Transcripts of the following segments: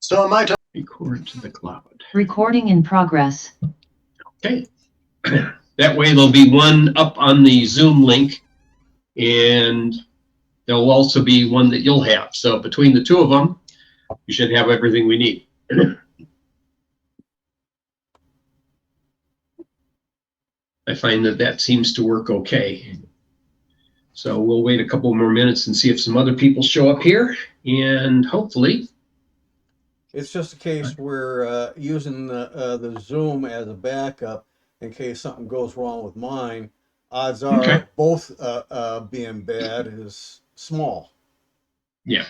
So my time. Record to the cloud. Recording in progress. Okay. That way there'll be one up on the Zoom link, and there'll also be one that you'll have. So between the two of them, you should have everything we need. I find that seems to work okay. So we'll wait a couple more minutes and see if some other people show up here, and hopefully. It's just a case we're using the Zoom as a backup in case something goes wrong with mine. Odds are Okay. both being bad is small. Yeah,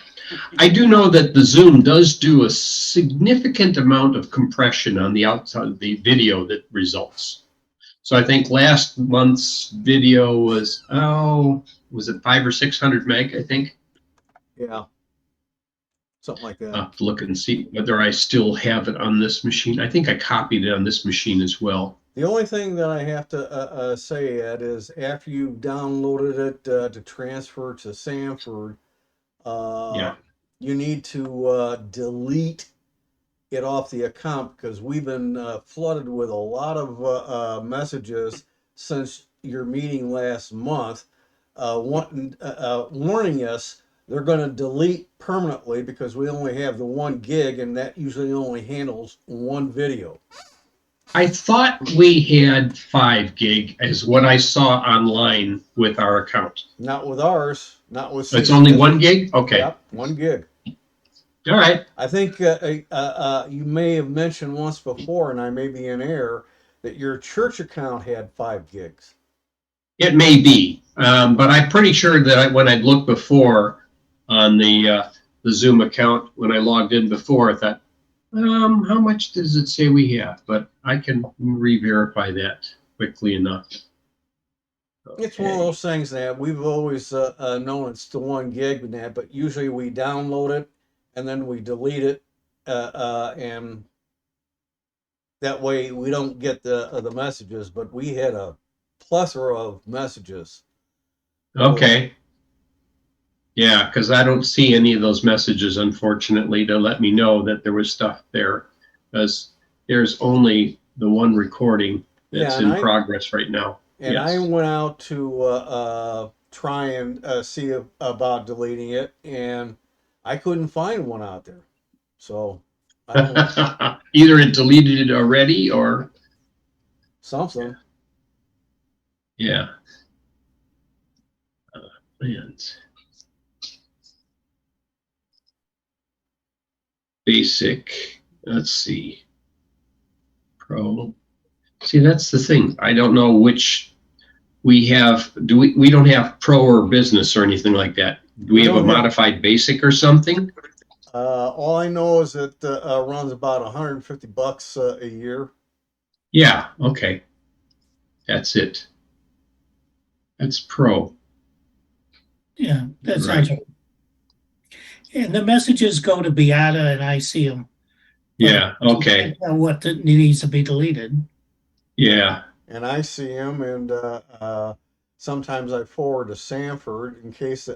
I do know that the Zoom does do a significant amount of compression on the outside of the video that results. So I think last month's video was, was it 500 or 600 meg, I think? Yeah. Something like that. I'll have to look and see whether I still have it on this machine. I think I copied it on this machine as well. The only thing that I have to say, Ed, is after you've downloaded it to transfer to Sanford, you need to delete it off the account, because we've been flooded with a lot of messages since your meeting last month, warning us they're going to delete permanently because we only have the 1 gig, and that usually only handles one video. I thought we had 5 gig is what I saw online with our account. Not with ours. Not with. It's only 1 gig? Okay. Yep, 1 gig. All right. I think you may have mentioned once before, and I may be in error, that your church account had 5 gigs. It may be, but I'm pretty sure that when I'd looked before on the Zoom account, when I logged in before, I thought, how much does it say we have? But I can re-verify that quickly enough. Okay. It's one of those things that we've always known it's the 1 gig and that, but usually we download it and then we delete it, and that way we don't get the messages. But we had a plethora of messages. Okay. Yeah, because I don't see any of those messages, unfortunately, to let me know that there was stuff there, because there's only the one recording that's in progress right now. And yes. I went out to try and see about deleting it, and I couldn't find one out there. So I don't know. Either it deleted it already or something. Yeah. And basic, let's see, pro. See, that's the thing. I don't know which we have. We don't have pro or business or anything like that. Do we have a modified basic or something? All I know is that runs about $150 a year. Yeah. Okay. That's it. That's pro. Yeah, that's right. And the messages go to Beata, and I see them. Yeah. Okay. What needs to be deleted. Yeah. And I see them, and sometimes I forward to Sanford in case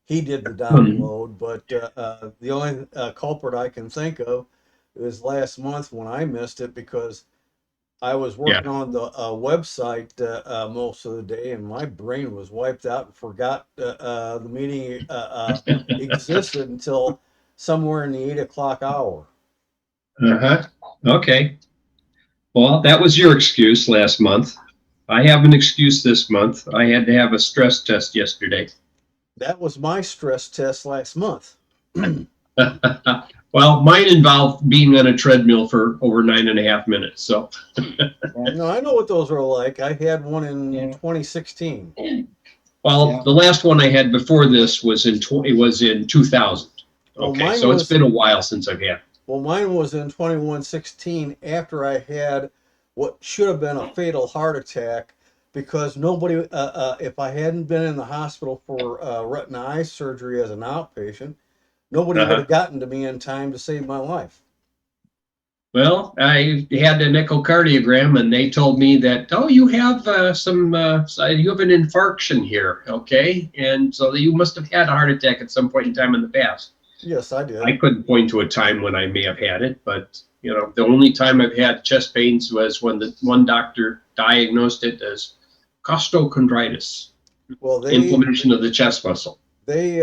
he did the download. But the only culprit I can think of is last month when I missed it because I was working on the website most of the day, and my brain was wiped out and forgot the meeting existed until somewhere in the 8 o'clock hour. Okay. Well, that was your excuse last month. I have an excuse this month. I had to have a stress test yesterday. That was my stress test last month. Well, mine involved being on a treadmill for over 9.5 minutes. So, no, I know what those are like. I had one in 2016. Well, the last one I had before this was in 2000. Okay, well, so it's been a while since I've had. Well, mine was in 2116 after I had what should have been a fatal heart attack because nobody, if I hadn't been in the hospital for retina eye surgery as an outpatient, nobody would have gotten to me in time to save my life. Well, I had an echocardiogram, and they told me that, you have you have an infarction here, okay? And so you must have had a heart attack at some point in time in the past. Yes, I did. I couldn't point to a time when I may have had it, but you know, the only time I've had chest pains was when the one doctor diagnosed it as costochondritis, Well, inflammation of the chest muscle. they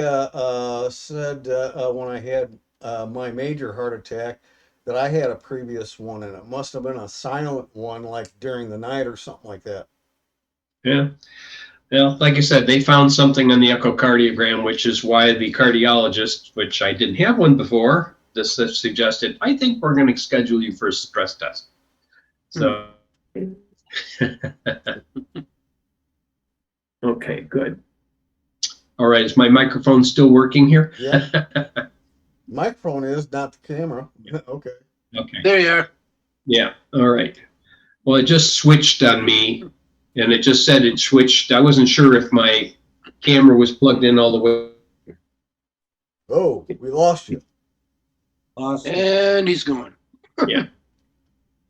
said when I had my major heart attack that I had a previous one, and it must have been a silent one, like during the night or something like that. Yeah. Well, like I said, they found something on the echocardiogram, which is why the cardiologist, which I didn't have one before, this suggested, I think we're going to schedule you for a stress test. So, okay, good. All right, is my microphone still working here? Yeah. Microphone is, not the camera. Okay. Okay. There you are. Yeah. All right. Well, it just switched on me, and it just said it switched. I wasn't sure if my camera was plugged in all the way. Oh, we lost you. And he's gone.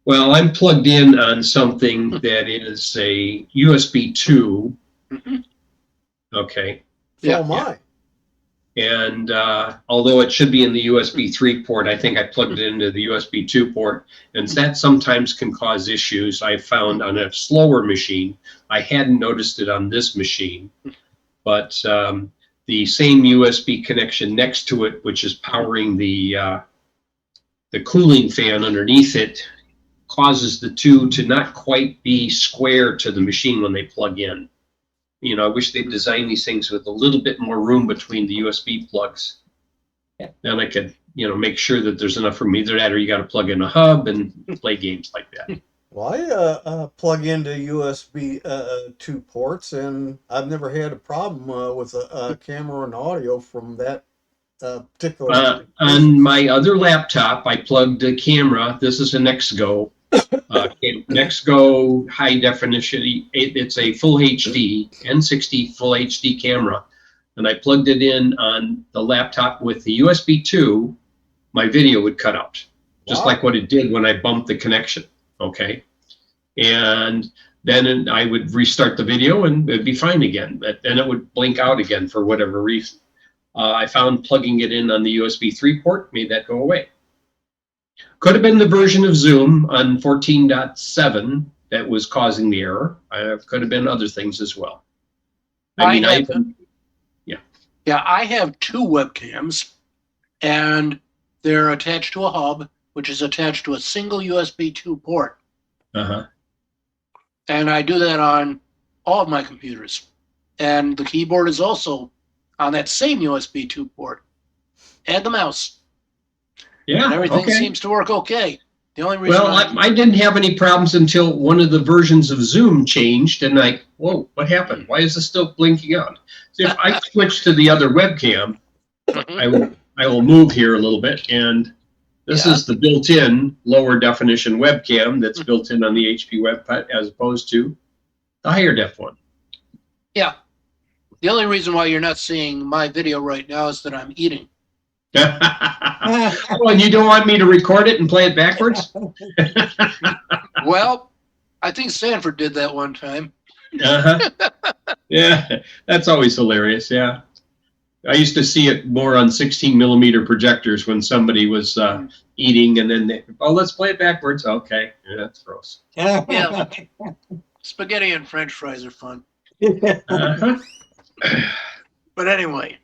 Well, I'm plugged in on something that is a USB 2. Mhm. Okay. So Yeah, am I. And although it should be in the USB 3 port, I think I plugged it into the USB 2 port. And that sometimes can cause issues I found on a slower machine. I hadn't noticed it on this machine. But the same USB connection next to it, which is powering the cooling fan underneath it, causes the two to not quite be square to the machine when they plug in. You know, I wish they'd designed these things with a little bit more room between the USB plugs. Then I could, you know, make sure that there's enough room. Either that or you got to plug in a hub and play games like that. Well, I plug into USB 2 ports, and I've never had a problem with a camera and audio from that particular. On my other laptop, I plugged a camera. This is a Nexgo. Nexgo high definition. It's a full HD, N60 full HD camera. And I plugged it in on the laptop with the USB 2. My video would cut out, just like what it did when I bumped the connection. Okay. And then I would restart the video and it'd be fine again. But then it would blink out again for whatever reason. I found plugging it in on the USB 3 port made that go away. Could have been the version of Zoom on 14.7 that was causing the error. Could have been other things as well. I have two webcams, and they're attached to a hub, which is attached to a single USB 2 port. Uh-huh. And I do that on all of my computers. And the keyboard is also on that same USB 2 port, and the mouse. Yeah, And everything okay. seems to work okay. The only reason Well, I didn't have any problems until one of the versions of Zoom changed, and like, whoa, what happened? Why is this still blinking out? So if I switch to the other webcam, I will move here a little bit, and this is the built-in lower definition webcam that's built in on the HP WebPad as opposed to the higher def one. Yeah. The only reason why you're not seeing my video right now is that I'm eating. Oh, and you don't want me to record it and play it backwards? Well, I think Sanford did that one time. Uh-huh. Yeah, that's always hilarious. Yeah. I used to see it more on 16mm projectors when somebody was eating and then let's play it backwards. Okay. Yeah, that's gross. Yeah. Spaghetti and French fries are fun. Uh-huh. But anyway,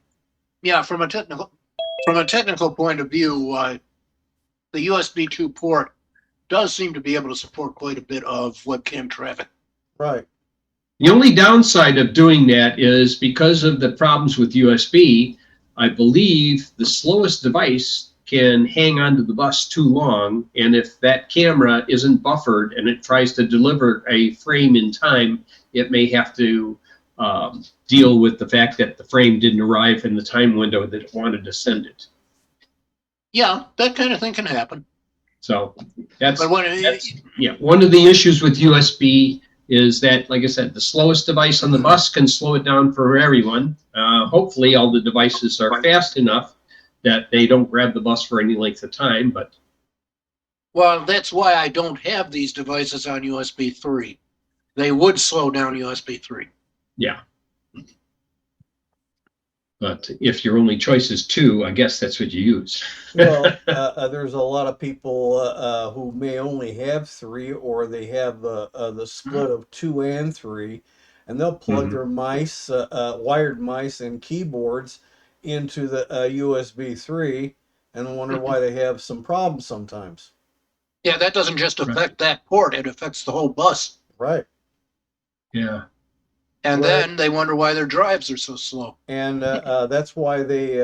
yeah, from a technical point of view, the USB 2 port does seem to be able to support quite a bit of webcam traffic. Right. The only downside of doing that is because of the problems with USB, I believe the slowest device can hang onto the bus too long. And if that camera isn't buffered and it tries to deliver a frame in time, it may have to deal with the fact that the frame didn't arrive in the time window that it wanted to send it. Yeah, that kind of thing can happen. So that's one of the issues with USB is that, like I said, the slowest device on the bus can slow it down for everyone. Hopefully all the devices are fast enough that they don't grab the bus for any length of time. But well, that's why I don't have these devices on USB 3. They would slow down USB 3. Yeah. But if your only choice is 2, I guess that's what you use. Well, there's a lot of people who may only have 3, or they have the split of 2 and 3, and they'll plug Mhm. their mice, wired mice, and keyboards into the USB 3, and wonder why they have some problems sometimes. Yeah, that doesn't just Right. affect that port, it affects the whole bus. Right. Yeah. And Right. then they wonder why their drives are so slow. And that's why they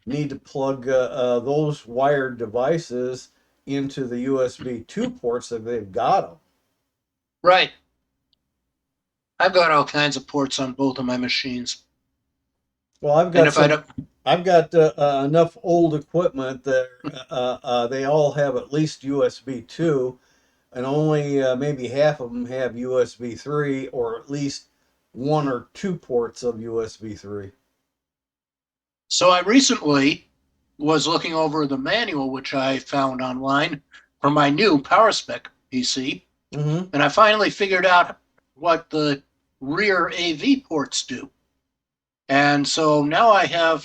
need to plug those wired devices into the USB 2 ports if they've got them. Right. I've got all kinds of ports on both of my machines. Well, I've And got if I don't, I've got enough old equipment that they all have at least USB 2, and only maybe half of them have USB 3, or at least 1 or 2 ports of USB 3. so I recently was looking over the manual, which I found online for my new PowerSpec PC, Mm-hmm. and I finally figured out what the rear AV ports do. And so now I have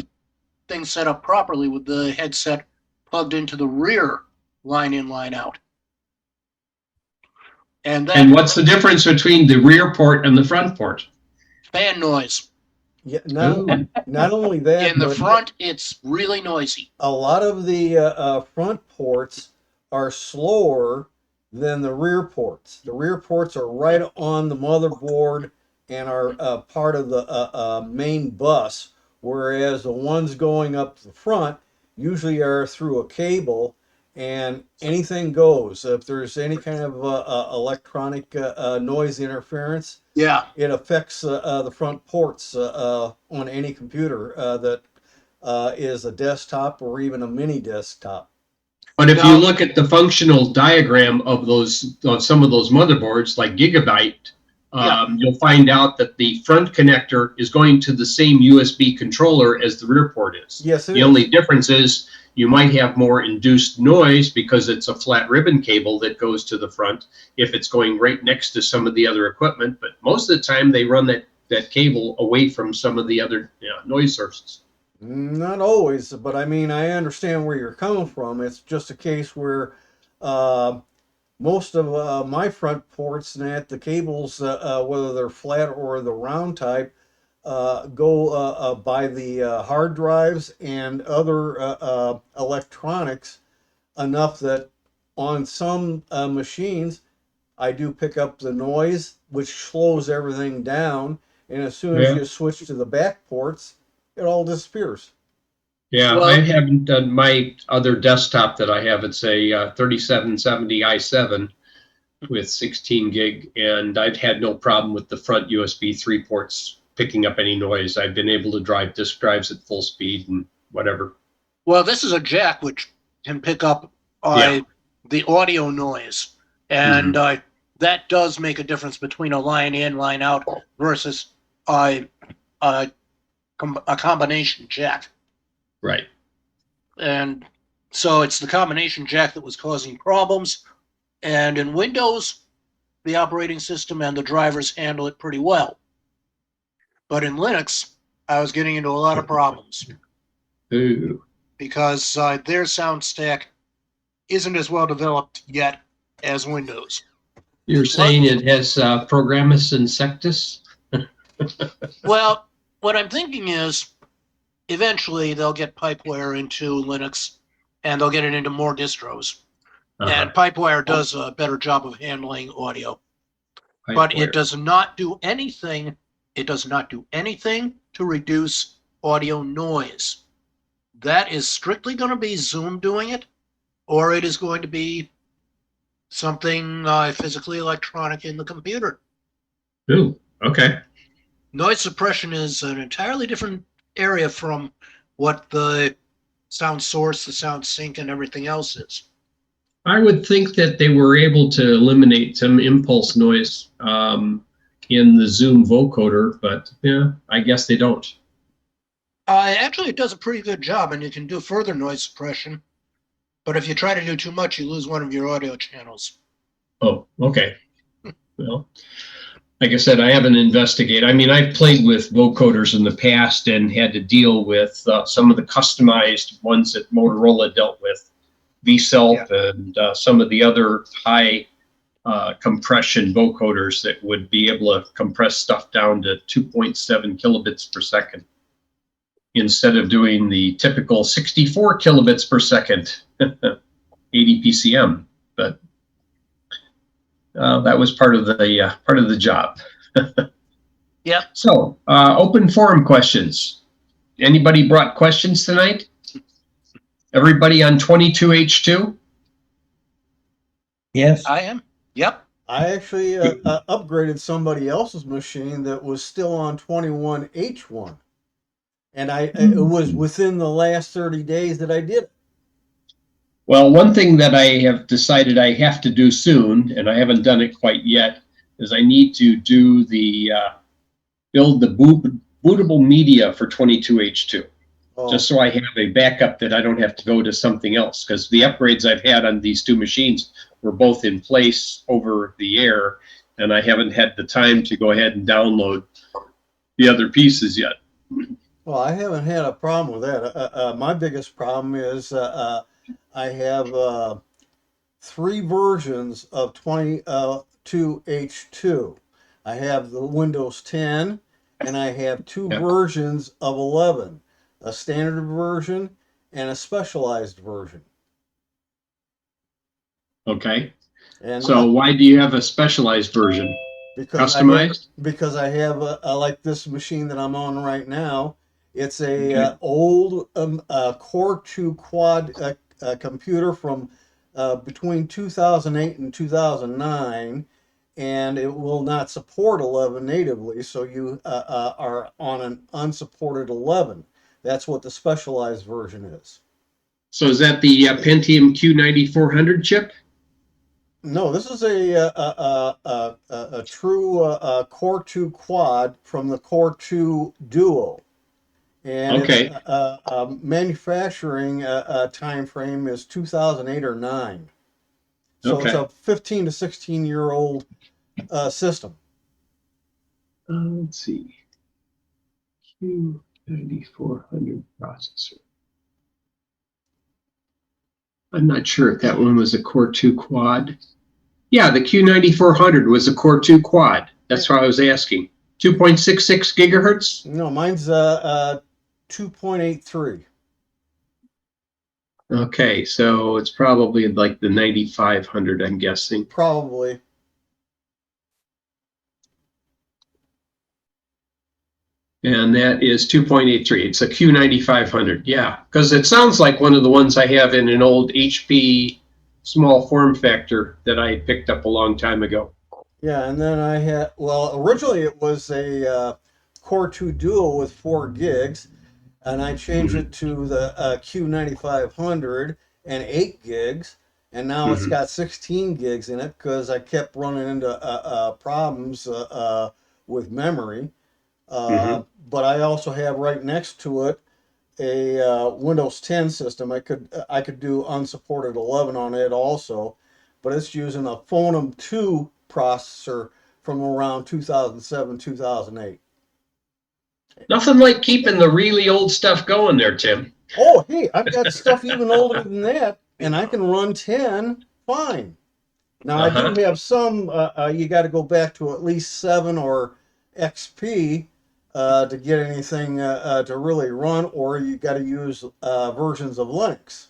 things set up properly with the headset plugged into the rear line in, line out. And And that what's the difference between the rear port and the front port? fan noise. Yeah, Ooh. not only that, In the but front, it's really noisy. a lot of the front ports are slower than the rear ports. The rear ports are right on the motherboard and are part of the main bus, whereas the ones going up the front usually are through a cable, and anything goes. If there's any kind of electronic noise interference, Yeah. it affects the front ports on any computer that is a desktop or even a mini desktop. But if Now- you look at the functional diagram of those, of some of those motherboards, like Gigabyte, you'll find out that the front connector is going to the same USB controller as the rear port is. Yes, it The is. only difference is you might have more induced noise because it's a flat ribbon cable that goes to the front if it's going right next to some of the other equipment. But most of the time they run that cable away from some of the other noise sources. Not always, but I mean, I understand where you're coming from. It's just a case where most of my front ports and that the cables, whether they're flat or the round type, go by the hard drives and other electronics enough that on some machines I do pick up the noise, which slows everything down, and as soon as Yeah. you switch to the back ports, it all disappears. Yeah, Well- I haven't done my other desktop that I have. It's a 3770 i7 with 16 gig, and I've had no problem with the front USB 3 ports picking up any noise. I've been able to drive disk drives at full speed and whatever. Well, this is a jack which can pick up Yeah. the audio noise. And that does make a difference between a line in, line out versus a combination jack. Right. And so it's the combination jack that was causing problems. And in Windows, the operating system and the drivers handle it pretty well. But in Linux, I was getting into a lot of problems Ooh. because their sound stack isn't as well developed yet as Windows. You're saying it has Programmus Insectus? Well, what I'm thinking is eventually they'll get Pipewire into Linux and they'll get it into more distros. And Pipewire does a better job of handling audio. But it does not do anything. It does not do anything to reduce audio noise. That is strictly going to be Zoom doing it, or it is going to be something physically electronic in the computer. Ooh, okay. Noise suppression is an entirely different area from what the sound source, the sound sink, and everything else is. I would think that they were able to eliminate some impulse noise in the Zoom vocoder, but yeah, I guess they don't. Actually, it does a pretty good job, and you can do further noise suppression. But if you try to do too much, you lose one of your audio channels. Oh, okay. Well, like I said, I haven't investigated. I mean, I've played with vocoders in the past and had to deal with some of the customized ones that Motorola dealt with, VSelf and some of the other high compression vocoders that would be able to compress stuff down to 2.7 kilobits per second instead of doing the typical 64 kilobits per second, 80 PCM. But that was part of the job. Yep. So, open forum questions. Anybody brought questions tonight? Everybody on 22H2? Yes. I am. Yep. I actually upgraded somebody else's machine that was still on 21H1. And it was within the last 30 days that I did it. Well, one thing that I have decided I have to do soon, and I haven't done it quite yet, is I need to do build the bootable media for 22H2. Oh, Just so I have a backup that I don't have to go to something else, because the upgrades I've had on these two machines were both in place over the air, and I haven't had the time to go ahead and download the other pieces yet. well, I haven't had a problem with that. My biggest problem is I have 3 versions of 22H2. I have the Windows 10, and I have 2 Yeah. versions of 11, a standard version and a specialized version. Okay, And so why do you have a specialized version? because Customized? I have like this machine that I'm on right now. It's a old Core 2 quad computer from between 2008 and 2009, and it will not support 11 natively, so you are on an unsupported 11. That's what the specialized version is. So is that the Pentium Q9400 chip? No, this is a true Core 2 quad from the Core 2 Duo. And Okay. its manufacturing time frame is 2008 or 9. So it's Okay. a 15 to 16-year-old system. Let's see. Q9400 processor. I'm not sure if that one was a Core 2 quad. Yeah, the Q9400 was a Core 2 quad. That's why I was asking. 2.66 gigahertz? No, mine's 2.83. Okay, so it's probably like the 9500, I'm guessing. Probably. And that is 2.83. It's a Q9500. Yeah, because it sounds like one of the ones I have in an old HP small form factor that I picked up a long time ago. Yeah, and then I had, well, originally it was a Core 2 Duo with 4 gigs, and I changed it to the Q9500 and 8 gigs, and now it's got 16 gigs in it because I kept running into problems with memory. But I also have right next to it a Windows 10 system. I could do unsupported 11 on it also, but it's using a Phonom 2 processor from around 2007, 2008. Nothing like keeping the really old stuff going there, Tim. Oh, hey, I've got stuff even older than that, and I can run 10 fine. Now, I do have some, you got to go back to at least 7 or XP to get anything to really run, or you got to use versions of Linux.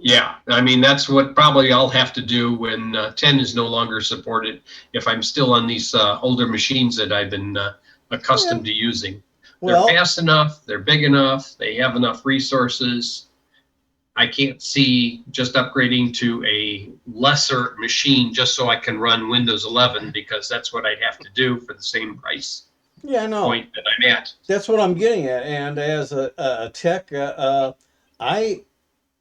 Yeah, I mean, that's what probably I'll have to do when 10 is no longer supported, if I'm still on these older machines that I've been accustomed to using. Well, They're fast enough, they're big enough, they have enough resources. I can't see just upgrading to a lesser machine just so I can run Windows 11, because that's what I'd have to do for the same price yeah, no, point that I'm at. that's what I'm getting at. And as a tech, I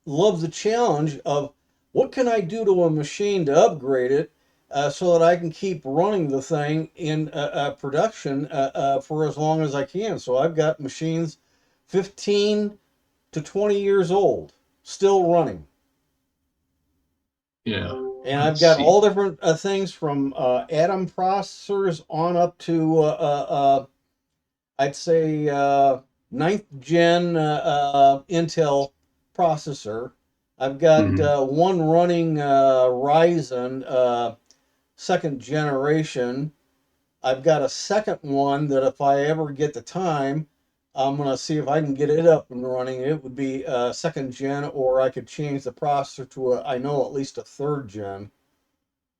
love the challenge of what can I do to a machine to upgrade it so that I can keep running the thing in production for as long as I can. So I've got machines 15 to 20 years old, still running. Yeah. And I've Let's got see. all different things from Atom processors on up to I'd say ninth gen Intel processor. I've got Mhm. one running Ryzen second generation. I've got a second one that if I ever get the time, I'm gonna see if I can get it up and running. It would be second gen, or I could change the processor to I know at least a third gen.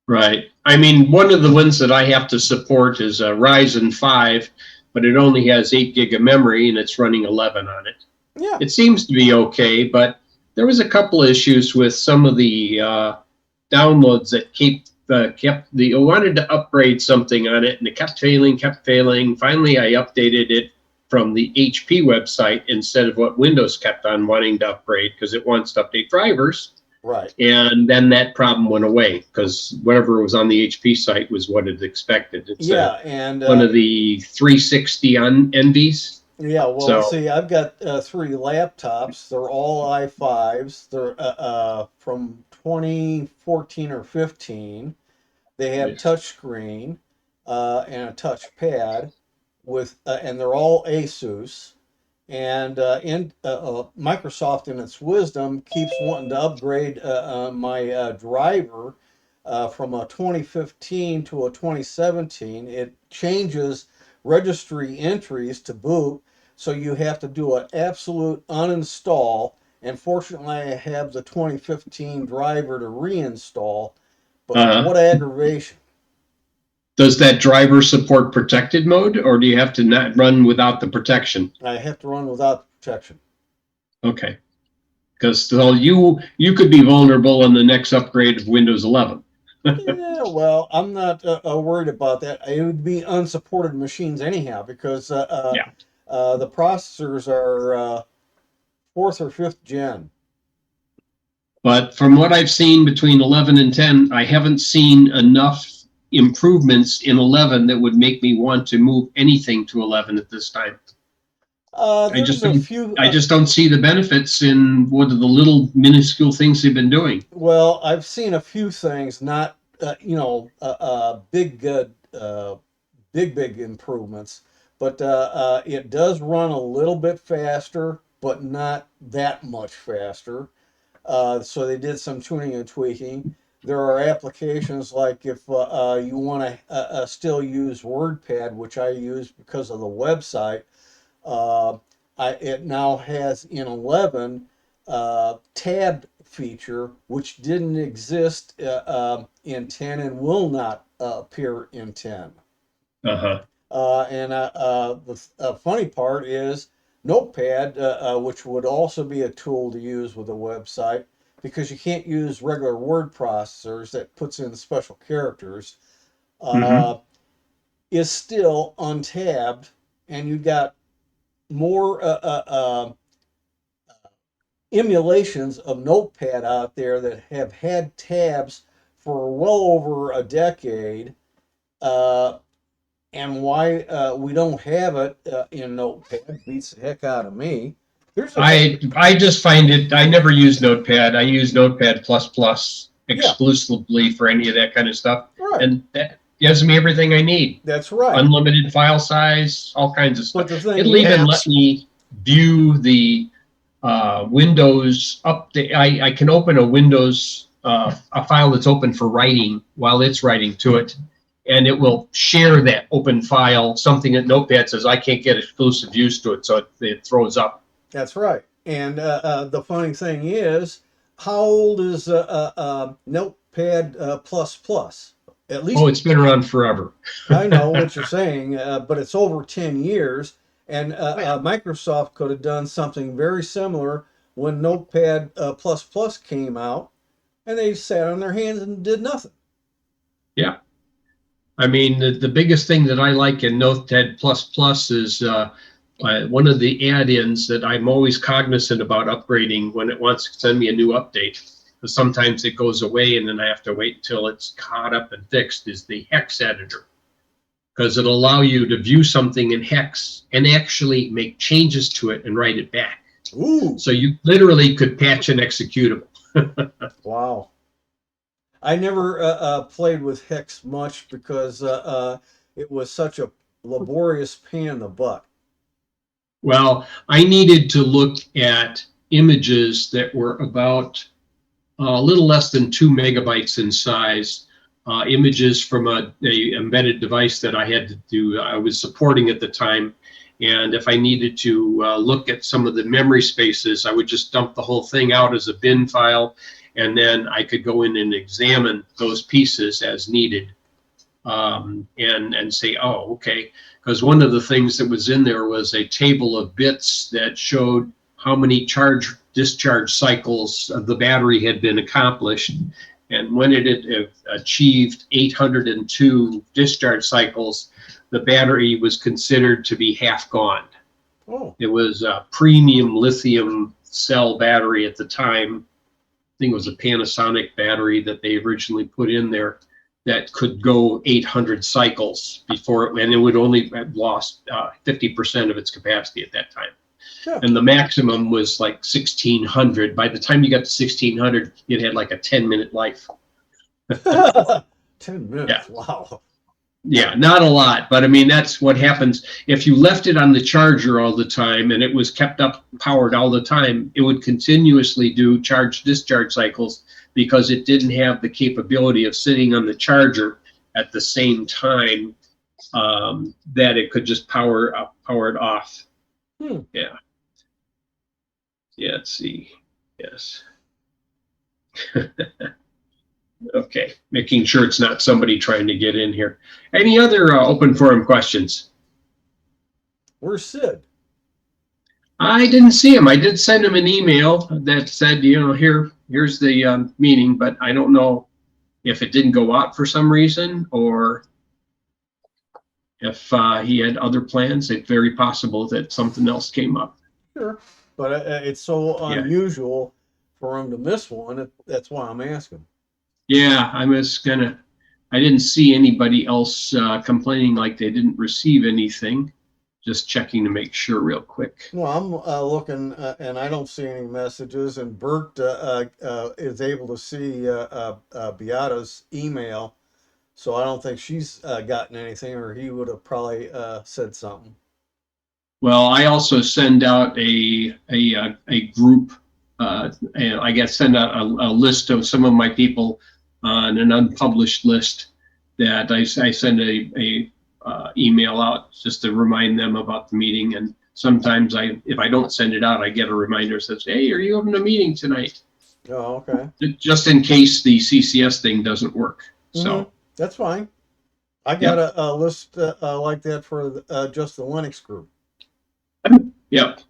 Right. I mean, one of the ones that I have to support is a Ryzen 5, but it only has 8 gig of memory and it's running 11 on it. Yeah, It seems to be okay, but there was a couple of issues with some of the downloads that I wanted to upgrade something on it and it kept failing. Finally, I updated it from the HP website instead of what Windows kept on wanting to upgrade because it wants to update drivers. right. And then that problem went away because whatever was on the HP site was what it expected. It's Yeah, and one of the 360 on Envies. yeah, well, So, see, I've got three laptops. They're all i5s. They're from 2014 or 15. They have touchscreen and a touchpad and they're all Asus. And Microsoft, in its wisdom, keeps wanting to upgrade my driver from a 2015 to a 2017. It changes registry entries to boot, so you have to do an absolute uninstall. And fortunately, I have the 2015 driver to reinstall. But uh, what aggravation! does that driver support protected mode, or do you have to not run without the protection? I have to run without protection. Okay, because so you could be vulnerable in the next upgrade of Windows 11. Yeah, well, I'm not worried about that. It would be unsupported machines anyhow because Yeah. the processors are fourth or fifth gen. But from what I've seen between 11 and 10, I haven't seen enough improvements in 11 that would make me want to move anything to 11 at this time. I There's just a don't. few. I just don't see the benefits in what are the little minuscule things they've been doing. Well, I've seen a few things, not big improvements, but it does run a little bit faster, but not that much faster. So they did some tuning and tweaking. There are applications like if you want to still use WordPad, which I use because of the website. Uh, it now has in 11 tabbed feature, which didn't exist in 10 and will not appear in 10. Uh-huh. The funny part is Notepad, which would also be a tool to use with a website, because you can't use regular word processors that puts in special characters, Mm-hmm. is still untabbed, and you got more emulations of Notepad out there that have had tabs for well over a decade. And why we don't have it in Notepad beats the heck out of me. I just find it. I never use Notepad. I use Notepad exclusively for any of that kind of stuff, Right. and that gives me everything I need. That's right. Unlimited file size, all kinds of But stuff. the thing It'll even is- let me view the Windows update. I can open a Windows a file that's open for writing while it's writing to it, and it will share that open file. Something that Notepad says I can't get exclusive use to it, so it throws up. That's right. And the funny thing is, how old is Notepad plus? At least Oh, it's been around forever. I know what you're saying, but it's over 10 years. And yeah. Microsoft could have done something very similar when Notepad plus came out, and they sat on their hands and did nothing. Yeah. I mean, the biggest thing that I like in Notepad++ is one of the add-ins that I'm always cognizant about upgrading when it wants to send me a new update. Because sometimes it goes away and then I have to wait until it's caught up and fixed, is the hex editor. Because it'll allow you to view something in hex and actually make changes to it and write it back. Ooh, So you literally could patch an executable. wow. I never played with Hex much because it was such a laborious pain in the butt. Well, I needed to look at images that were about a little less than 2 megabytes in size, images from a embedded device that I had to do, I was supporting at the time. And if I needed to look at some of the memory spaces, I would just dump the whole thing out as a bin file, and then I could go in and examine those pieces as needed, and say, oh, okay. Because one of the things that was in there was a table of bits that showed how many charge discharge cycles of the battery had been accomplished. And when it had achieved 802 discharge cycles, the battery was considered to be half gone. Oh, It was a premium lithium cell battery at the time. I think it was a Panasonic battery that they originally put in there that could go 800 cycles before it, and it would only have lost 50% of its capacity at that time. yeah. And the maximum was like 1600. By the time you got to 1600, it had like a 10-minute life. 10 minutes. Yeah. Wow. Yeah, not a lot, but I mean, that's what happens. If you left it on the charger all the time and it was kept up, powered all the time, it would continuously do charge discharge cycles because it didn't have the capability of sitting on the charger at the same time, that it could just power it off. Yeah. Yeah, let's see. Yes. Okay, making sure it's not somebody trying to get in here. Any other open forum questions? Where's Sid? I didn't see him. I did send him an email that said, here's the meeting, but I don't know if it didn't go out for some reason or if he had other plans. It's very possible that something else came up. Sure. But it's so Yeah. unusual for him to miss one. That's why I'm asking. Yeah, I didn't see anybody else complaining like they didn't receive anything. Just checking to make sure real quick. Well, I'm looking and I don't see any messages. And Bert is able to see Beata's email. So I don't think she's gotten anything, or he would have probably said something. Well, I also send out a group, and I guess send out a list of some of my people on an unpublished list that I send a email out just to remind them about the meeting. And sometimes if I don't send it out, I get a reminder that says, hey, are you having a meeting tonight? Oh, okay. Just in case the CCS thing doesn't work. So that's fine. I got a list like that for just the Linux group. Yep.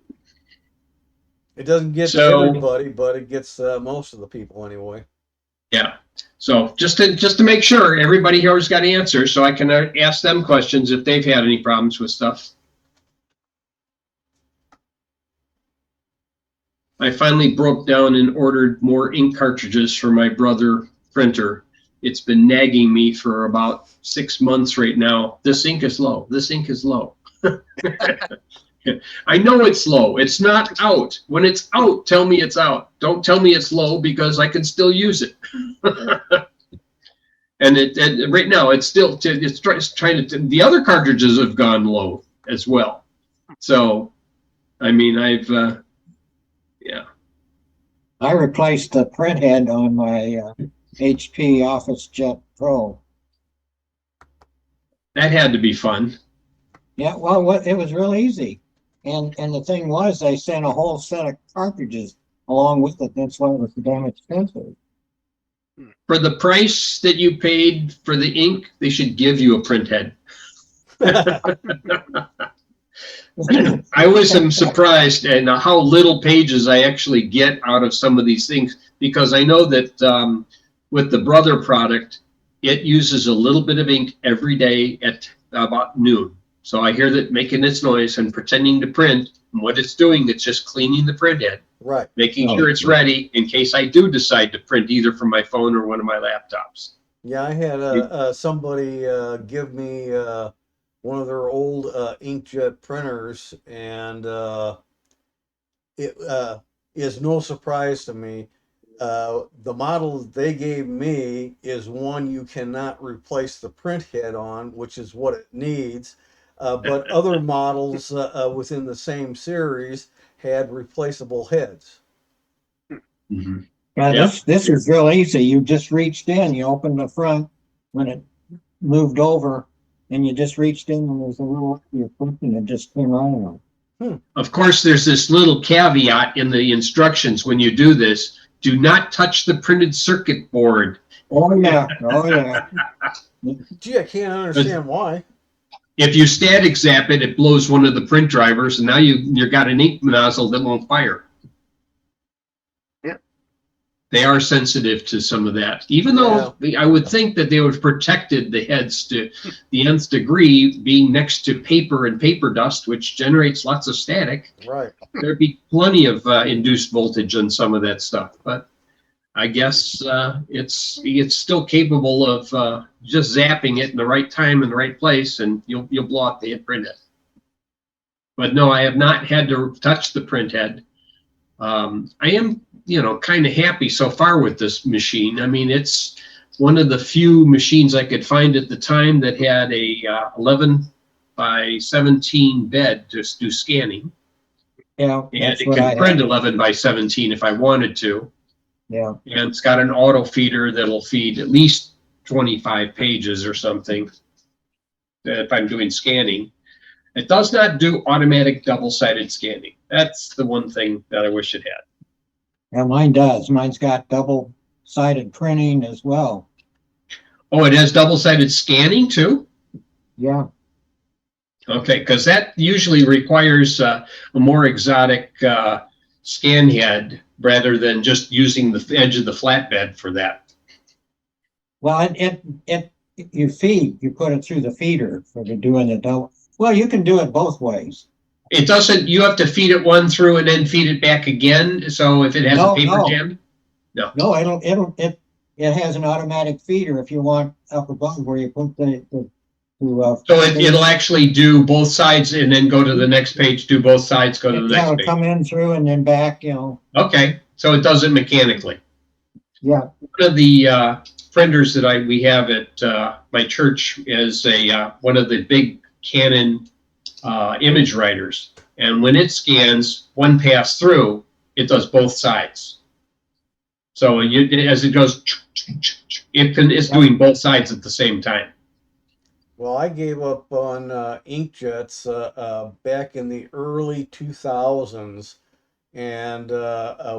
It doesn't get to everybody, but it gets most of the people anyway. Yeah. So just to make sure everybody here's got answers, so I can ask them questions if they've had any problems with stuff. I finally broke down and ordered more ink cartridges for my brother printer. It's been nagging me for about 6 months right now. This ink is low. This ink is low. I know it's low. It's not out. When it's out, tell me it's out. Don't tell me it's low because I can still use it. And right now it's still trying to. The other cartridges have gone low as well. So, I mean, yeah. I replaced the print head on my HP OfficeJet Pro. That had to be fun. Yeah, well, it was real easy. And the thing was, they sent a whole set of cartridges along with it. That's why it was so damn expensive. For the price that you paid for the ink, they should give you a print head. I was surprised at how little pages I actually get out of some of these things, because I know that with the Brother product, it uses a little bit of ink every day at about noon. So I hear that making its noise and pretending to print, and what it's doing, it's just cleaning the print head, Right. making sure it's ready in case I do decide to print either from my phone or one of my laptops. Yeah, I had somebody give me one of their old inkjet printers, and it is no surprise to me. The model they gave me is one you cannot replace the print head on, which is what it needs. But other models within the same series had replaceable heads. Mhm. Yeah, Yeah. this is real easy. You just reached in, you opened the front when it moved over, and you just reached in and there's a little, you're pushing it just came right out. Of course, there's this little caveat in the instructions when you do this. Do not touch the printed circuit board. Oh, yeah, oh, yeah. Gee, I can't understand why. If you static zap it, it blows one of the print drivers, and now you've got an ink nozzle that won't fire. Yeah. They are sensitive to some of that, even though I would think that they would have protected the heads to the nth degree, being next to paper and paper dust, which generates lots of static. Right. There'd be plenty of induced voltage on some of that stuff, but I guess it's still capable of just zapping it in the right time in the right place, and you'll blow out the print head. But no, I have not had to touch the print head. I am, kind of happy so far with this machine. I mean, it's one of the few machines I could find at the time that had a 11 by 17 bed to do scanning. Yeah, And that's it what I can print had. 11 by 17 if I wanted to. Yeah, And it's got an auto feeder that'll feed at least 25 pages or something if I'm doing scanning. It does not do automatic double-sided scanning. That's the one thing that I wish it had. yeah, mine does. Mine's got double-sided printing as well. Oh, it has double-sided scanning too? Yeah, Okay, because that usually requires a more exotic scan head rather than just using the edge of the flatbed for that. well, you put it through the feeder for doing the double. Well, you can do it both ways. It doesn't, you have to feed it one through and then feed it back again. So if it has a paper jam? No, it has an automatic feeder if you want up above where you put So it'll actually do both sides and then go to the next page, do both sides, go to the it'll next page. come in through and then back, Okay, so it does it mechanically. yeah. One of the printers that we have at my church is one of the big Canon image writers. And when it scans one pass through, it does both sides. So as it goes, it's doing both sides at the same time. Well, I gave up on inkjets back in the early 2000s and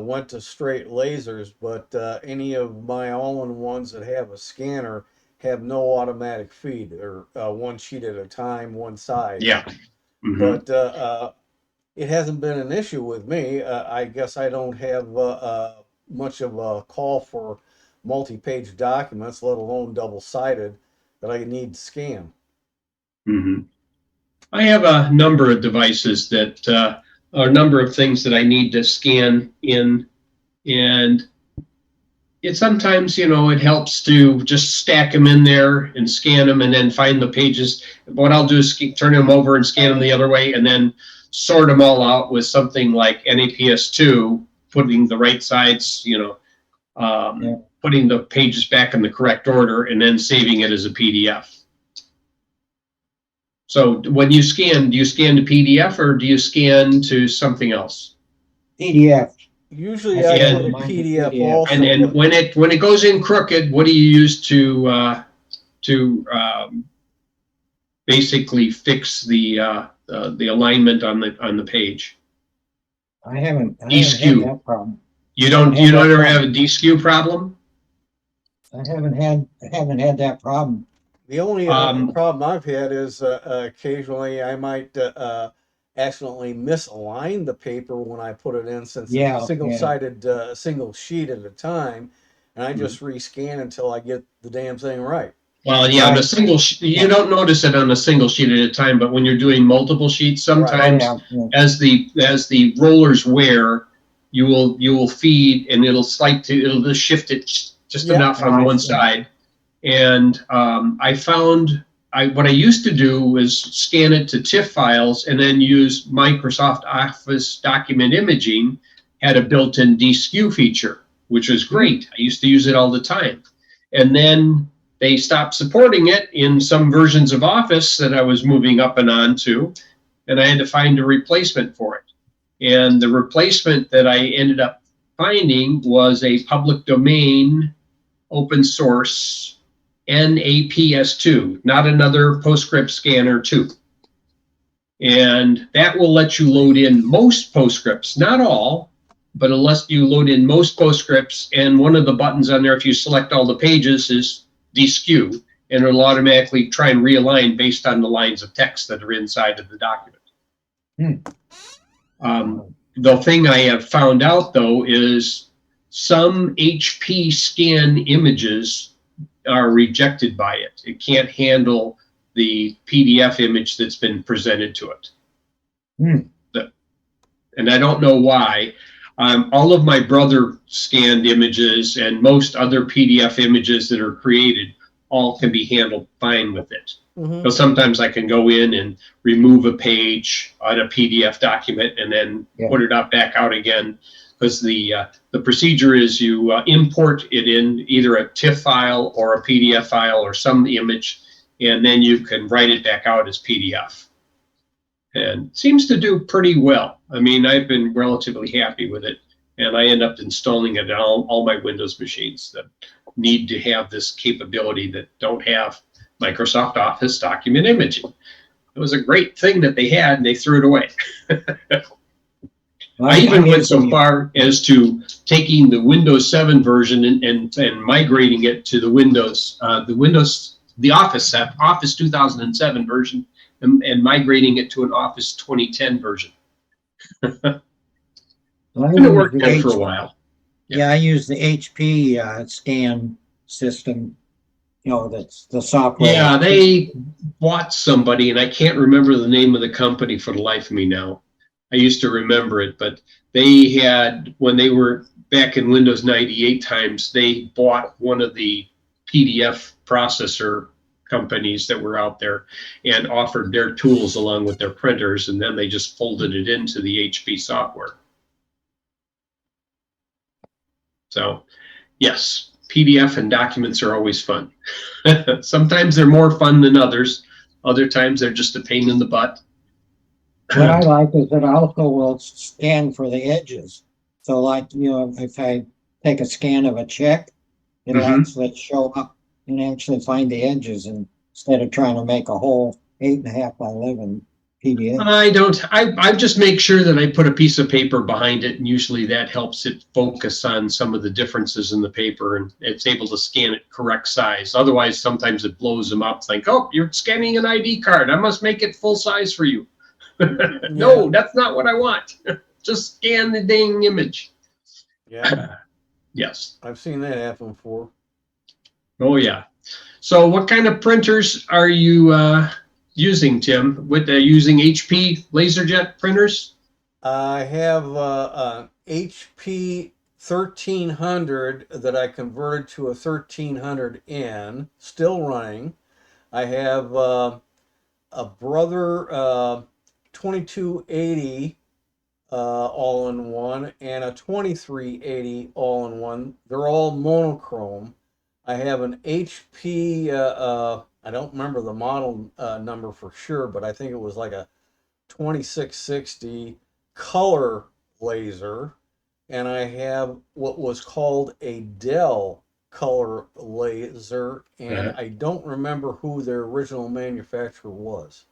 went to straight lasers, but any of my all-in-ones that have a scanner have no automatic feed. They're one sheet at a time, one side. Yeah. Mhm. But it hasn't been an issue with me. I guess I don't have much of a call for multi-page documents, let alone double-sided, that I need to scan. Mhm. I have a number of devices that are a number of things that I need to scan in, and it sometimes, it helps to just stack them in there and scan them and then find the pages. What I'll do is turn them over and scan them the other way and then sort them all out with something like NAPS2, putting the right sides, putting the pages back in the correct order and then saving it as a PDF. So when you scan, do you scan to PDF or do you scan to something else? PDF. Usually I I scan go to mine to PDF PDF. also. And when it goes in crooked, what do you use to basically fix the alignment on the page? I haven't had DSkew. that problem. You don't ever have a DSkew problem? I haven't had that problem. The only problem I've had is occasionally I might accidentally misalign the paper when I put it in, since it's single-sided, single sheet at a time, and I just rescan until I get the damn thing right. Well, yeah, on a Right. single you don't notice it on a single sheet at a time, but when you're doing multiple sheets, sometimes as the rollers wear, you will feed and it'll just shift it just enough on one side. And I found what I used to do was scan it to TIFF files and then use Microsoft Office Document Imaging had a built-in DSkew feature which was great. I used to use it all the time. And then they stopped supporting it in some versions of Office that I was moving up and on to, and I had to find a replacement for it. And the replacement that I ended up finding was a public domain, open source NAPS2, not another PostScript scanner 2. And that will let you load in most PostScripts, not all, but unless you load in most PostScripts, and one of the buttons on there, if you select all the pages, is deskew, and it'll automatically try and realign based on the lines of text that are inside of the document. The thing I have found out, though, is some HP scan images are rejected by it. It can't handle the PDF image that's been presented to it. And I don't know why. All of my brother scanned images and most other PDF images that are created all can be handled fine with it. So sometimes I can go in and remove a page on a PDF document and then put it up back out again, because the procedure is you import it in either a TIFF file or a PDF file or some image, and then you can write it back out as PDF. And it seems to do pretty well. I mean, I've been relatively happy with it, and I end up installing it on all my Windows machines that need to have this capability that don't have Microsoft Office document imaging. It was a great thing that they had, and they threw it away. I even went so far as to taking the Windows 7 version and migrating it to the Office 2007 version, and migrating it to an Office 2010 version. And it worked good for a while. Yeah, I use the HP scan system. You know, that's the software. Yeah, they bought somebody, and I can't remember the name of the company for the life of me now. I used to remember it, but they had, when they were back in Windows 98 times, they bought one of the PDF processor companies that were out there and offered their tools along with their printers, and then they just folded it into the HP software. So, yes, PDF and documents are always fun. Sometimes they're more fun than others. Other times they're just a pain in the butt. What I like is it also will scan for the edges. So like, you know, if I take a scan of a check, it'll actually show up and actually find the edges instead of trying to make a whole 8.5 by 11 PDF. I just make sure that I put a piece of paper behind it, and usually that helps it focus on some of the differences in the paper, and it's able to scan it correct size. Otherwise, sometimes it blows them up. Think, oh, you're scanning an ID card. I must make it full size for you. No, that's not what I want. Just scan the dang image. Yeah. Yes. I've seen that happen before. Oh, yeah. So what kind of printers are you using, Tim? Using HP LaserJet printers? I have an HP 1300 that I converted to a 1300N, still running. I have a Brother 2280 all-in-one and a 2380 all-in-one. They're all monochrome. I have an HP, I don't remember the model number for sure, but I think it was like a 2660 color laser. And I have what was called a Dell color laser, and I don't remember who their original manufacturer was.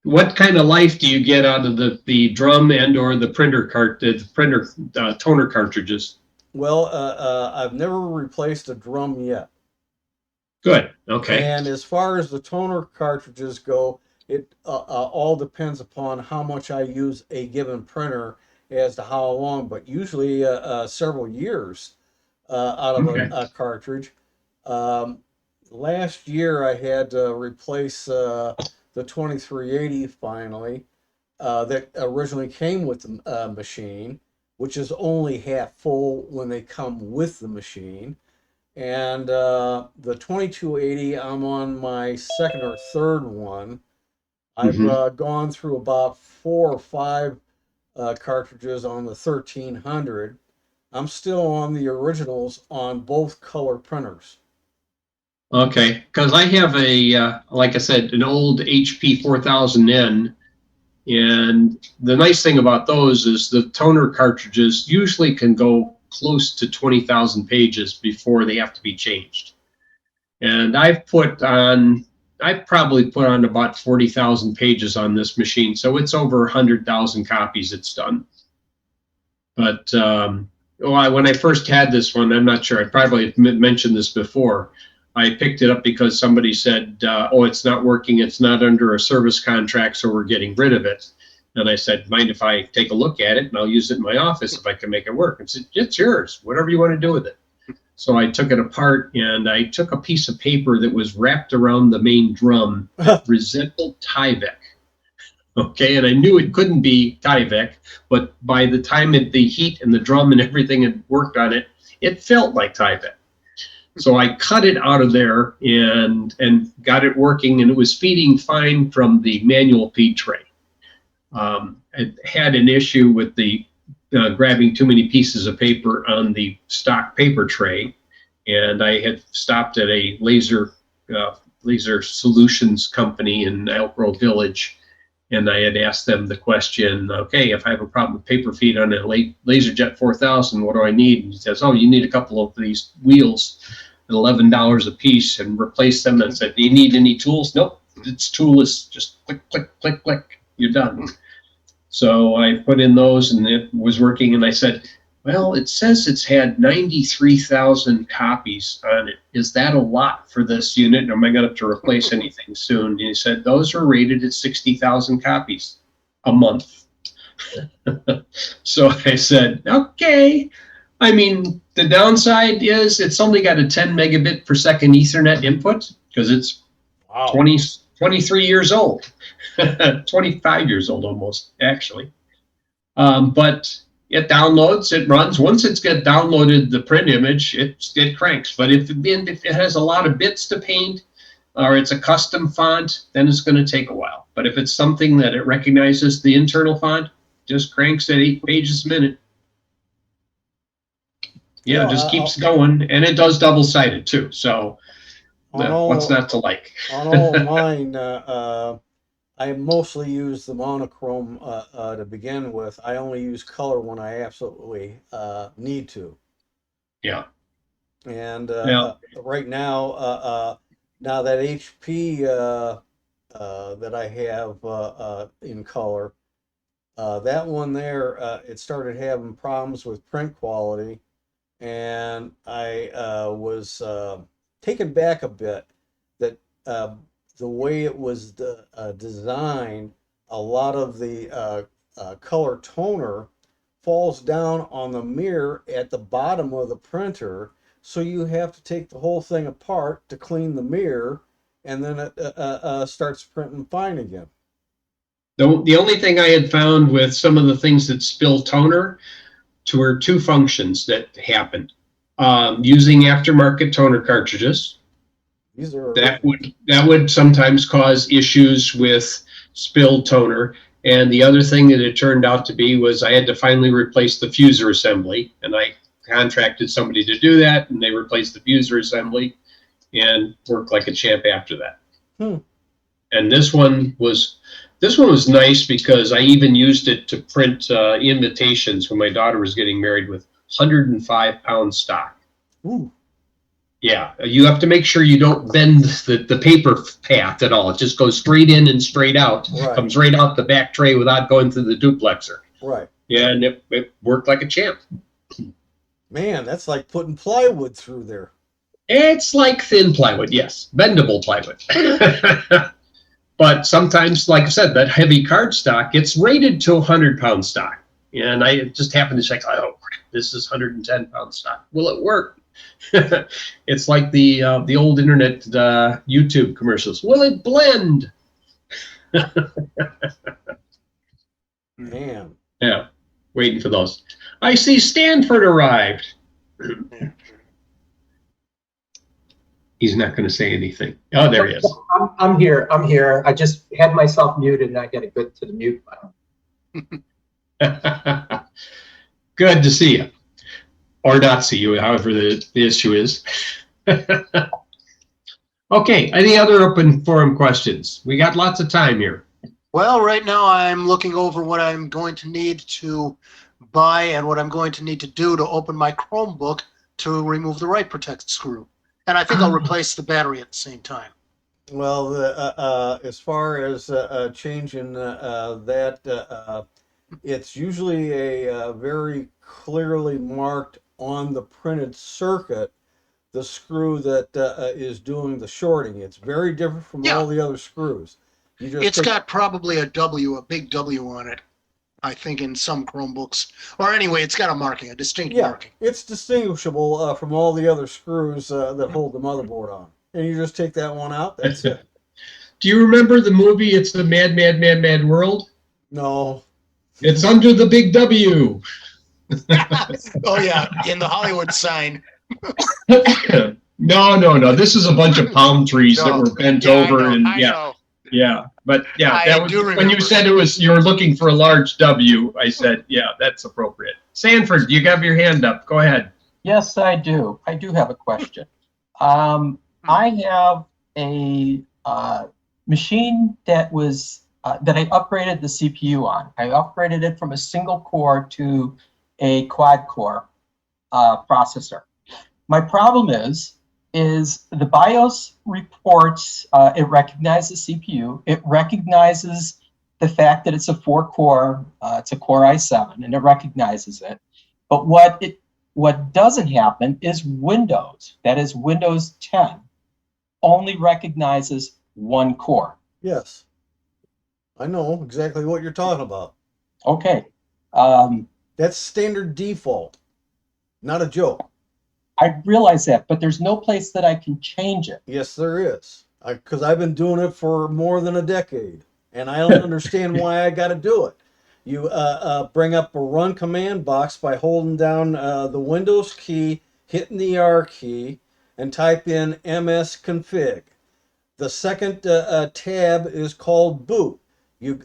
What kind of life do you get out of the drum and or the printer toner cartridges? Well, I've never replaced a drum yet. Good. Okay. And as far as the toner cartridges go, it all depends upon how much I use a given printer as to how long, but usually several years out of a cartridge. Last year I had to replace the 2380 finally, that originally came with the machine, which is only half full when they come with the machine. And the 2280, I'm on my second or third one. I've gone through about 4 or 5 cartridges on the 1300. I'm still on the originals on both color printers. Okay, because I have like I said, an old HP 4000N, and the nice thing about those is the toner cartridges usually can go close to 20,000 pages before they have to be changed. And I've probably put on about 40,000 pages on this machine, so it's over 100,000 copies it's done. But when I first had this one, I'm not sure, I probably mentioned this before, I picked it up because somebody said, oh, it's not working, it's not under a service contract, so we're getting rid of it. And I said, mind if I take a look at it, and I'll use it in my office if I can make it work. And said, it's yours, whatever you want to do with it. So I took it apart, and I took a piece of paper that was wrapped around the main drum that resembled Tyvek. Okay, and I knew it couldn't be Tyvek, but by the time the heat and the drum and everything had worked on it, it felt like Tyvek. So I cut it out of there and got it working, and it was feeding fine from the manual feed tray. It had an issue with the grabbing too many pieces of paper on the stock paper tray, and I had stopped at a laser solutions company in Elk Grove Village, and I had asked them the question, okay, if I have a problem with paper feed on a LaserJet 4000, what do I need? And he says, oh, you need a couple of these wheels at $11 a piece, and replace them. And I said, do you need any tools? Nope, it's toolless, just click, click, click, click, you're done. So I put in those, and it was working, and I said, well, it says it's had 93,000 copies on it. Is that a lot for this unit? Am I going to have to replace anything soon? And he said, those are rated at 60,000 copies a month. So I said, okay. I mean, the downside is it's only got a 10 megabit per second Ethernet input because it's 23 years old, 25 years old almost, actually. But it downloads, it runs. Once it's got downloaded the print image, it cranks. But if it has a lot of bits to paint, or it's a custom font, then it's going to take a while. But if it's something that it recognizes the internal font, just cranks at 8 pages a minute. Yeah, just keeps going, and it does double-sided too. So what's not to like? On all of mine, I mostly use the monochrome to begin with. I only use color when I absolutely need to. Yeah. And right now, now that HP that I have in color, that one there, it started having problems with print quality, and I was taken back a bit that the way it was designed, a lot of the color toner falls down on the mirror at the bottom of the printer, so you have to take the whole thing apart to clean the mirror, and then it starts printing fine again. The only thing I had found with some of the things that spill toner were two functions that happened. Using aftermarket toner cartridges. These are that would sometimes cause issues with spilled toner. And the other thing that it turned out to be was I had to finally replace the fuser assembly, and I contracted somebody to do that, and they replaced the fuser assembly and worked like a champ after that. And this one was nice because I even used it to print invitations when my daughter was getting married with 105-pound stock. Ooh. Yeah, you have to make sure you don't bend the paper path at all. It just goes straight in and straight out. Right. Comes right out the back tray without going through the duplexer. Right. Yeah, and it worked like a champ. Man, that's like putting plywood through there. It's like thin plywood, yes. Bendable plywood. But sometimes, like I said, that heavy cardstock gets rated to 100-pound stock. And I just happened to check, oh, this is 110-pound stock. Will it work? It's like the old internet YouTube commercials. Will it blend? Man. Yeah, waiting for those. I see Stanford arrived. He's not going to say anything. Oh, there he is. I'm here. I just had myself muted and I got to go to the mute button. Good to see you. or not see you, however the issue is. Okay, any other open forum questions? We got lots of time here. Well, right now I'm looking over what I'm going to need to buy and what I'm going to need to do to open my Chromebook to remove the write protect screw. And I think I'll replace the battery at the same time. Well, as far as changing that, it's usually a very clearly marked on the printed circuit the screw that is doing the shorting. It's very different from Yeah. all the other screws. You just It's got probably a W, a big W on it, I think, in some Chromebooks. Or anyway, it's got a marking, a distinct yeah, marking. it's distinguishable from all the other screws that hold the motherboard on. And you just take that one out. That's it. Do you remember the movie It's the Mad, Mad, Mad, Mad World? No. It's under the big W. Oh yeah, in the Hollywood sign. No. This is a bunch of palm trees that were bent over, and I know. yeah. But yeah, I that was do when remember. you said you were looking for a large W. I said, yeah, that's appropriate. Sanford, you have your hand up. Go ahead. Yes, I do. I do have a question. I have a machine that was that I upgraded the CPU on. I upgraded it from a single core to a quad core processor. My problem is the BIOS reports, it recognizes the CPU, it recognizes the fact that it's a 4-core, it's a Core i7, and it recognizes it. But what doesn't happen is Windows, that is Windows 10, only recognizes 1 core. Yes. I know exactly what you're talking about. Okay. That's standard default. Not a joke. I realize that, but there's no place that I can change it. Yes, there is. Because I've been doing it for more than a decade, and I don't understand why I got to do it. You bring up a run command box by holding down the Windows key, hitting the R key, and type in msconfig. The second tab is called boot. You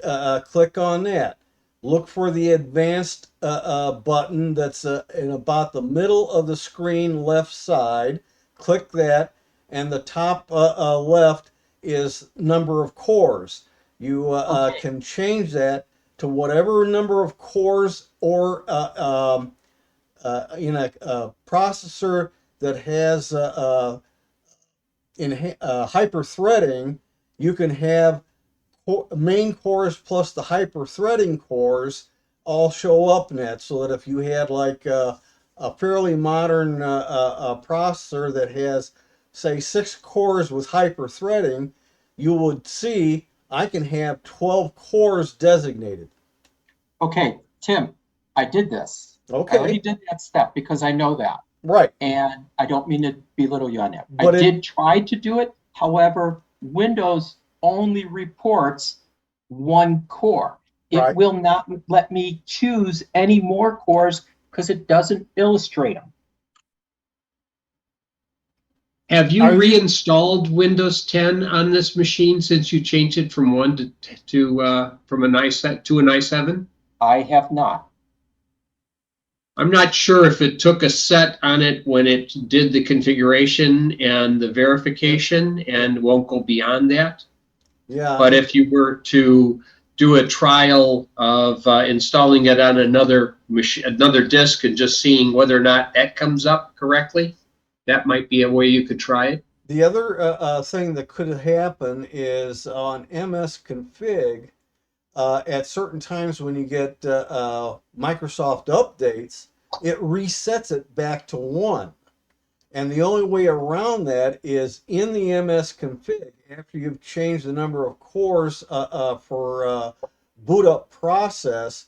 click on that. Look for the advanced button that's in about the middle of the screen left side. Click that, and the top left is number of cores. You Okay. can change that to whatever number of cores or in a processor that has hyper-threading, you can have main cores plus the hyper-threading cores all show up in that, so that if you had like a fairly modern processor that has, say, 6 cores with hyper-threading, you would see I can have 12 cores designated. Okay, Tim, I did this. I already Okay, did that step because I know that. right. And I don't mean to belittle you on that. But I did try to do it. However, Windows only reports 1 core. It Right. will not let me choose any more cores because it doesn't illustrate them. Have you Are you- reinstalled Windows 10 on this machine since you changed it from from an i7 to an i7? I have not. I'm not sure if it took a set on it when it did the configuration and the verification and won't go beyond that. Yeah. But if you were to do a trial of installing it on another machine, another disk, and just seeing whether or not that comes up correctly, that might be a way you could try it. The other thing that could happen is on msconfig, at certain times when you get Microsoft updates, it resets it back to 1. And the only way around that is in the msconfig, after you've changed the number of cores for boot up process,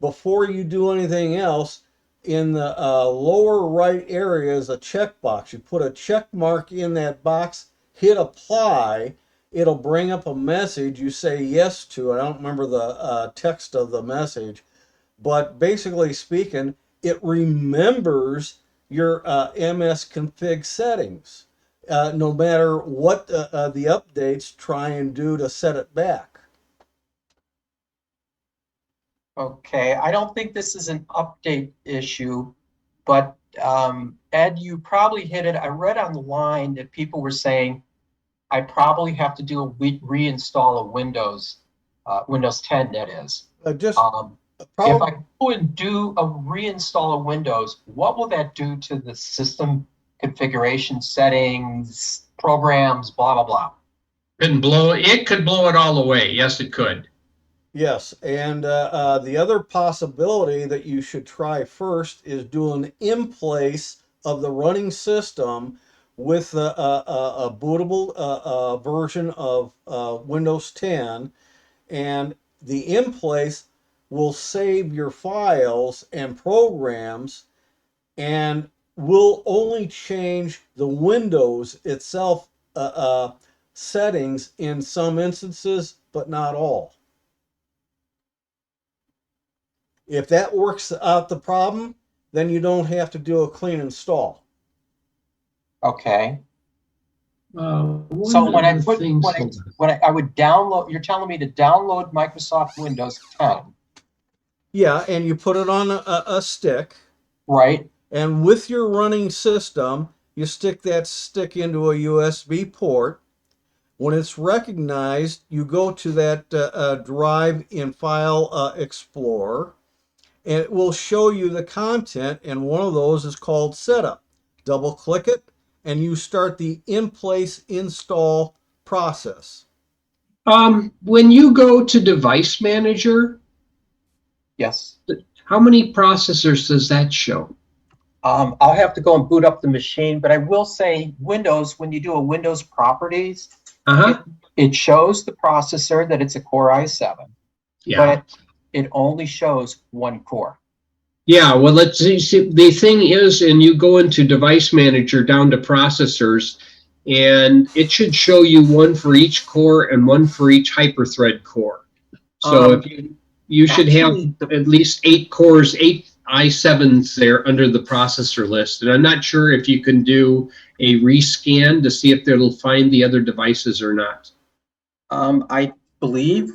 before you do anything else, in the lower right area is a checkbox. You put a check mark in that box, hit apply, it'll bring up a message. You say yes to it. I don't remember the text of the message, but basically speaking, it remembers your msconfig settings, no matter what the updates try and do to set it back. Okay, I don't think this is an update issue, but Ed, you probably hit it. I read on the line that people were saying, I probably have to do a reinstall of Windows 10, that is. Just If probably, I go and do a reinstall of Windows, what will that do to the system configuration settings, programs, blah, blah, blah? It could blow it all away. Yes, it could. yes. And the other possibility that you should try first is doing in place of the running system with a bootable version of Windows 10, and the in place will save your files and programs and will only change the Windows itself settings in some instances, but not all. If that works out the problem, then you don't have to do a clean install. Okay. So One when I of the put, things- I would download, you're telling me to download Microsoft Windows 10, Yeah, and you put it on a stick, right? and with your running system, you stick that stick into a USB port. When it's recognized, you go to that drive in File Explorer, and it will show you the content, and one of those is called Setup. Double click it, and you start the in-place install process. When you go to Device Manager, Yes. how many processors does that show? I'll have to go and boot up the machine, but I will say Windows, when you do a Windows properties, it shows the processor that it's a Core i7, Yeah. but it only shows one core. Yeah, well, let's see. The thing is, and you go into Device Manager down to processors, and it should show you one for each core and one for each hyperthread core. So if you should have at least 8 cores, 8 i7s there under the processor list. And I'm not sure if you can do a rescan to see if it'll find the other devices or not. I believe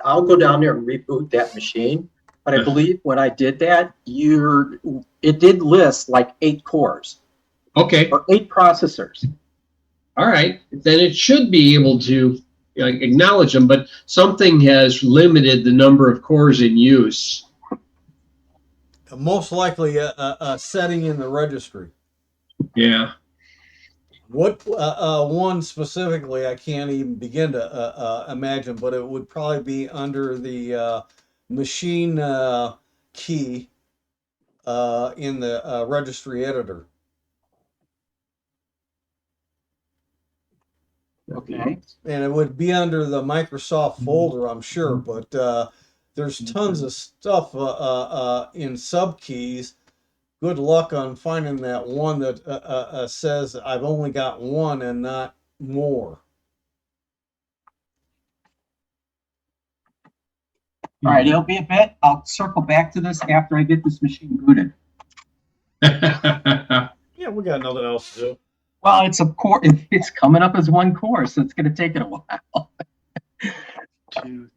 I'll go down there and reboot that machine. But I believe when I did that, it did list like 8 cores. Okay. Or 8 processors. All right. Then it should be able to acknowledge them, but something has limited the number of cores in use. Most likely a setting in the registry. Yeah. What one specifically, I can't even begin to imagine, but it would probably be under the machine key in the registry editor. Okay. And it would be under the Microsoft folder, I'm sure, but there's tons of stuff in subkeys. Good luck on finding that one that says I've only got one and not more. All right, it'll be a bit. I'll circle back to this after I get this machine booted. Yeah, we got nothing else to do. Well, it's a core. It's coming up as one core, so it's going to take it a while. 2, 3.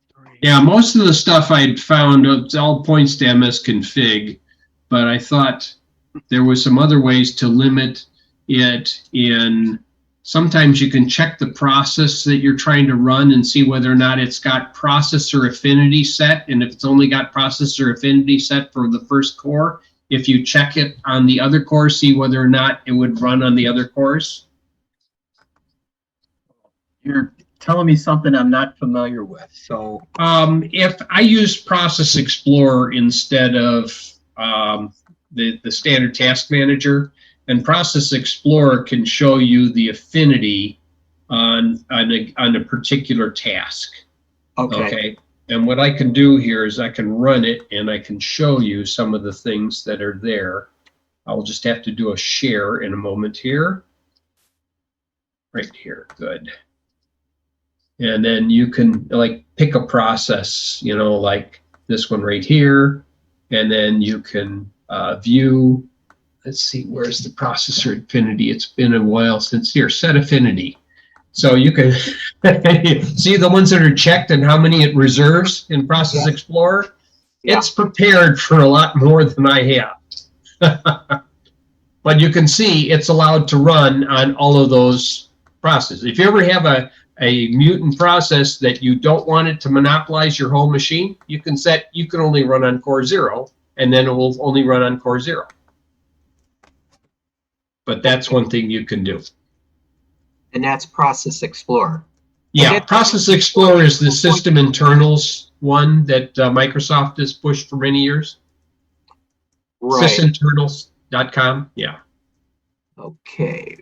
Yeah, most of the stuff I'd found, it all points to msconfig, but I thought there was some other ways to limit it in. Sometimes you can check the process that you're trying to run and see whether or not it's got processor affinity set. And if it's only got processor affinity set for the first core, if you check it on the other core, see whether or not it would run on the other cores. You're telling me something I'm not familiar with. So if I use Process Explorer instead of the standard task manager, and Process Explorer can show you the affinity on a particular task. Okay. And what I can do here is I can run it and I can show you some of the things that are there. I'll just have to do a share in a moment here. Right here, good. And then you can like pick a process, you know, like this one right here. And then you can view, let's see, where's the processor affinity? It's been a while since here, set affinity. So you can see the ones that are checked and how many it reserves in Process Explorer. It's prepared for a lot more than I have. But you can see it's allowed to run on all of those processes. If you ever have a mutant process that you don't want it to monopolize your whole machine, you can only run on core 0, and then it will only run on core 0. But that's one thing you can do. And that's Process Explorer. Yeah, Process Explorer is the system internals one that Microsoft has pushed for many years. Right. Sysinternals.com. Yeah. Okay.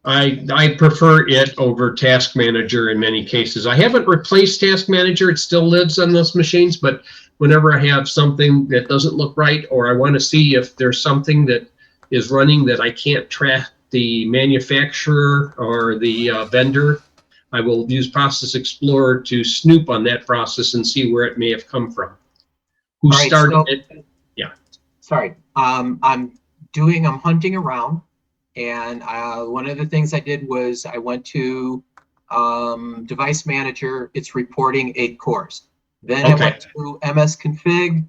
I prefer it over Task Manager in many cases. I haven't replaced Task Manager. It still lives on those machines, but whenever I have something that doesn't look right, or I want to see if there's something that is running that I can't track the manufacturer or the vendor, I will use Process Explorer to snoop on that process and see where it may have come from. Who All right, started so- it? Yeah. Sorry. I'm hunting around, and one of the things I did was I went to Device Manager. It's reporting 8 cores. Then I went to MS Config,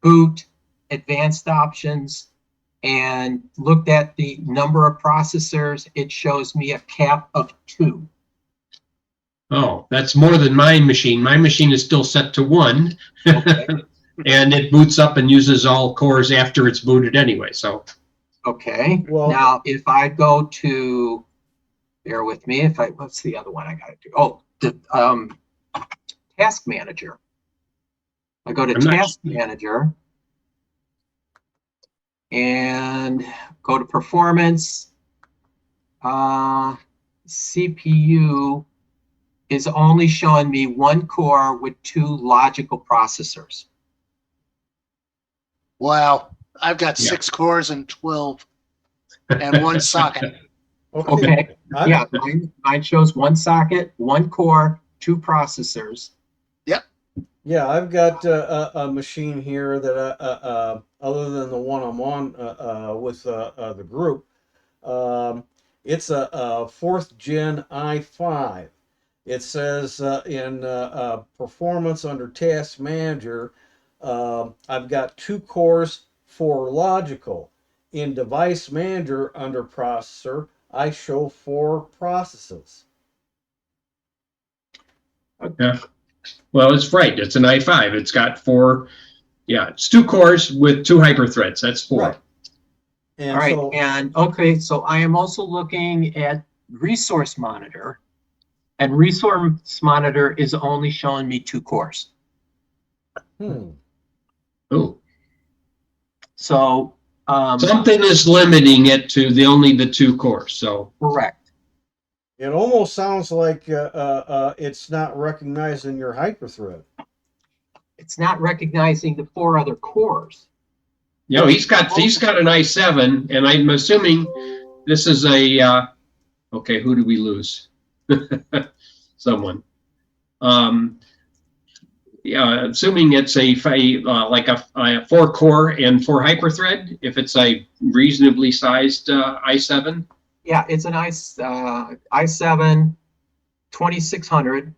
Boot, Advanced Options, and looked at the number of processors. It shows me a cap of 2. Oh, that's more than my machine. My machine is still set to 1. Okay. And it boots up and uses all cores after it's booted anyway. So, Okay. Well- Now, if I go to, bear with me, what's the other one I gotta do? Oh, the Task Manager. I go to I'm not- Task Manager and go to Performance. CPU is only showing me 1 core with 2 logical processors. Wow, I've got Yeah. 6 cores and 12 and 1 socket. Okay. I- Yeah, mine shows 1 socket, 1 core, 2 processors. Yeah, I've got a machine here that other than the one I'm on with the group, it's a 4th gen i5. It says in performance under Task Manager, I've got 2 cores, 4 logical. In Device Manager under processor, I show 4 processes. yeah. Well, it's right. It's an i5. It's got 4. Yeah, it's 2 cores with 2 hyperthreads. That's 4. Right. And All right, so, and okay, so I am also looking at Resource Monitor, and Resource Monitor is only showing me 2 cores. Oh, So, something is limiting it to only the 2 cores. So, correct. it almost sounds like it's not recognizing your hyperthread. It's not recognizing the 4 other cores. you know, he's got an i7, and I'm assuming this is a. Okay, who did we lose? Someone. Yeah, assuming it's like a 4-core and 4 hyperthread. If it's a reasonably sized i7. Yeah, it's an i7 2600,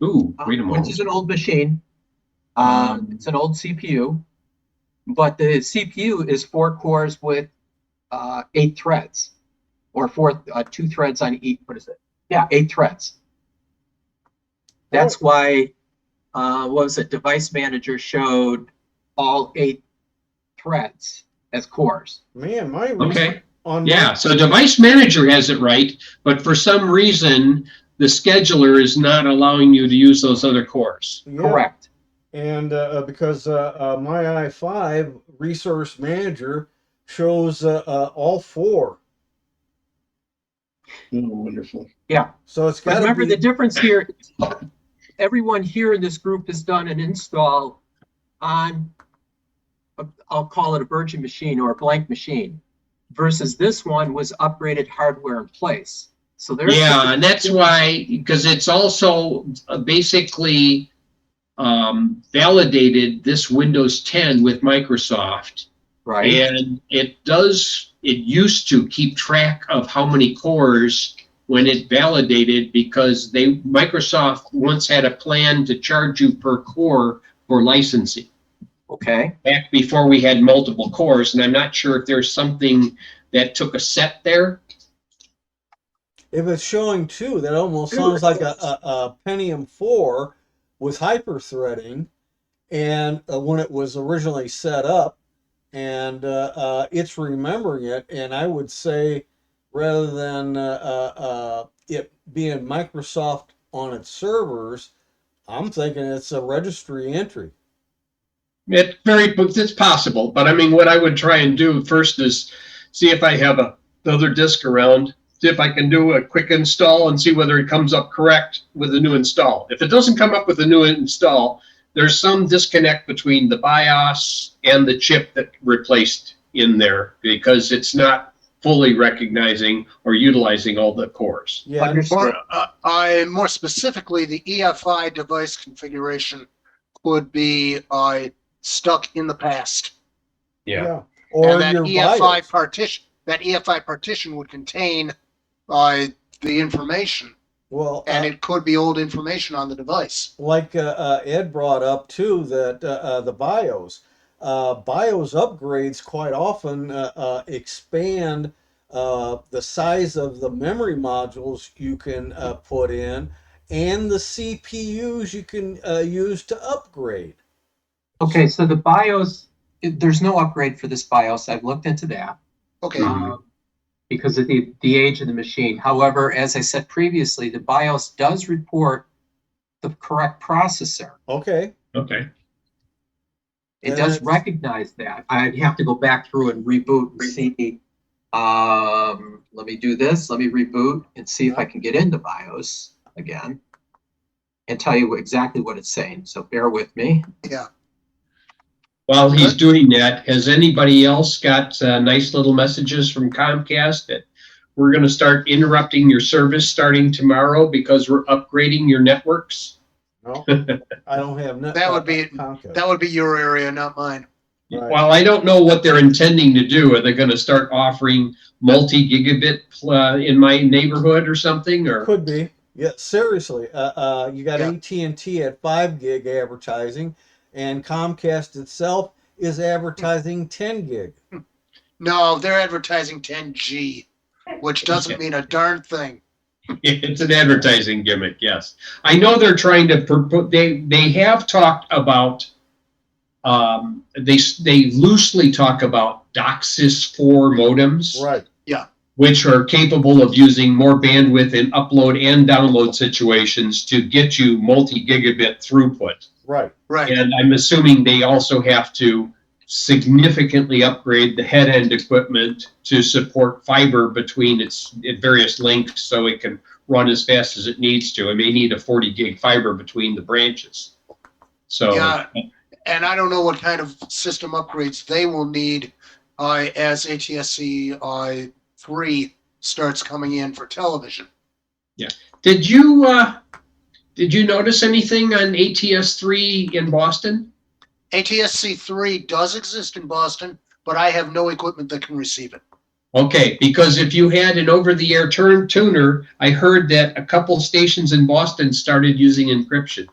Ooh, wait a which moment. is an old machine. It's an old CPU, but the CPU is 4 cores with 8 threads, or 2 threads on each. What is it? Yeah, 8 threads. That's why, what was it? Device Manager showed all 8 threads as cores. Man, my Okay. on Yeah, so Device Manager has it right, but for some reason, the scheduler is not allowing you to use those other cores. yeah, Correct. and because my i5 Resource Manager shows all 4, Oh, wonderful. Yeah. so it's But got to remember be. the difference here, everyone here in this group has done an install on, I'll call it a virgin machine or a blank machine, versus this one was upgraded hardware in place. So there's Yeah, and that's why, because it's also basically validated this Windows 10 with Microsoft. right. And it used to keep track of how many cores when it validated, because Microsoft once had a plan to charge you per core for licensing. Okay. back before we had multiple cores, and I'm not sure if there's something that took a set there. If it's showing 2, that almost sounds like a Pentium 4 with hyper-threading, and when it was originally set up, and it's remembering it, and I would say rather than it being Microsoft on its servers, I'm thinking it's a registry entry. It's possible, but I mean, what I would try and do first is see if I have another disk around, see if I can do a quick install and see whether it comes up correct with a new install. If it doesn't come up with a new install, there's some disconnect between the BIOS and the chip that replaced in there because it's not fully recognizing or utilizing all the cores. Yeah, Understood. More specifically, the EFI device configuration could be stuck in the past. yeah. Or And that your EFI BIOS. partition, would contain the information, Well, and it could be old information on the device. like Ed brought up too, that the BIOS upgrades quite often expand the size of the memory modules you can put in, and the CPUs you can use to upgrade. Okay, so the BIOS, there's no upgrade for this BIOS. I've looked into that. Okay. Because of the age of the machine. However, as I said previously, the BIOS does report the correct processor. Okay. Okay. It Then does it's- recognize that. I'd have to go back through and reboot and see. Let me do this. Let me reboot and see if I can get into BIOS again and tell you exactly what it's saying. So bear with me. Yeah. While he's doing that, has anybody else got nice little messages from Comcast that we're going to start interrupting your service starting tomorrow because we're upgrading your networks? No, I don't have That would be- Comcast. That would be your area, not mine. Right. Well, I don't know what they're intending to do. Are they going to start offering multi-gigabit in my neighborhood or something? Or Could be. Yeah, seriously. You got Yeah. AT&T at 5 gig advertising, and Comcast itself is advertising 10 gig. No, they're advertising 10G, which doesn't mean a darn thing. it's an advertising gimmick, yes. I know they're trying to they have talked about they loosely talk about DOCSIS 4 modems, Right. which are capable of using more bandwidth in upload and download situations to get you multi-gigabit throughput. Right. Right. And I'm assuming they also have to significantly upgrade the head end equipment to support fiber between its various links so it can run as fast as it needs to. It may need a 40 gig fiber between the branches. So Yeah. And I don't know what kind of system upgrades they will need as ATSC 3 starts coming in for television. did you notice anything on ATS3 in Boston? ATSC 3 does exist in Boston, but I have no equipment that can receive it. Okay, because if you had an over-the-air tuner, I heard that a couple stations in Boston started using encryption.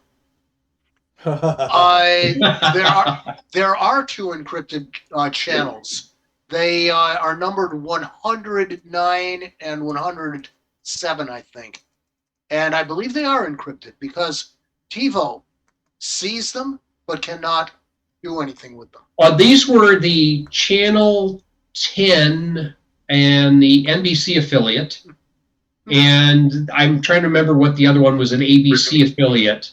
There are 2 encrypted channels. They are numbered 109 and 107, I think. And I believe they are encrypted because TiVo sees them but cannot do anything with them. These were the Channel 10 and the NBC affiliate. And I'm trying to remember what the other one was, an ABC affiliate.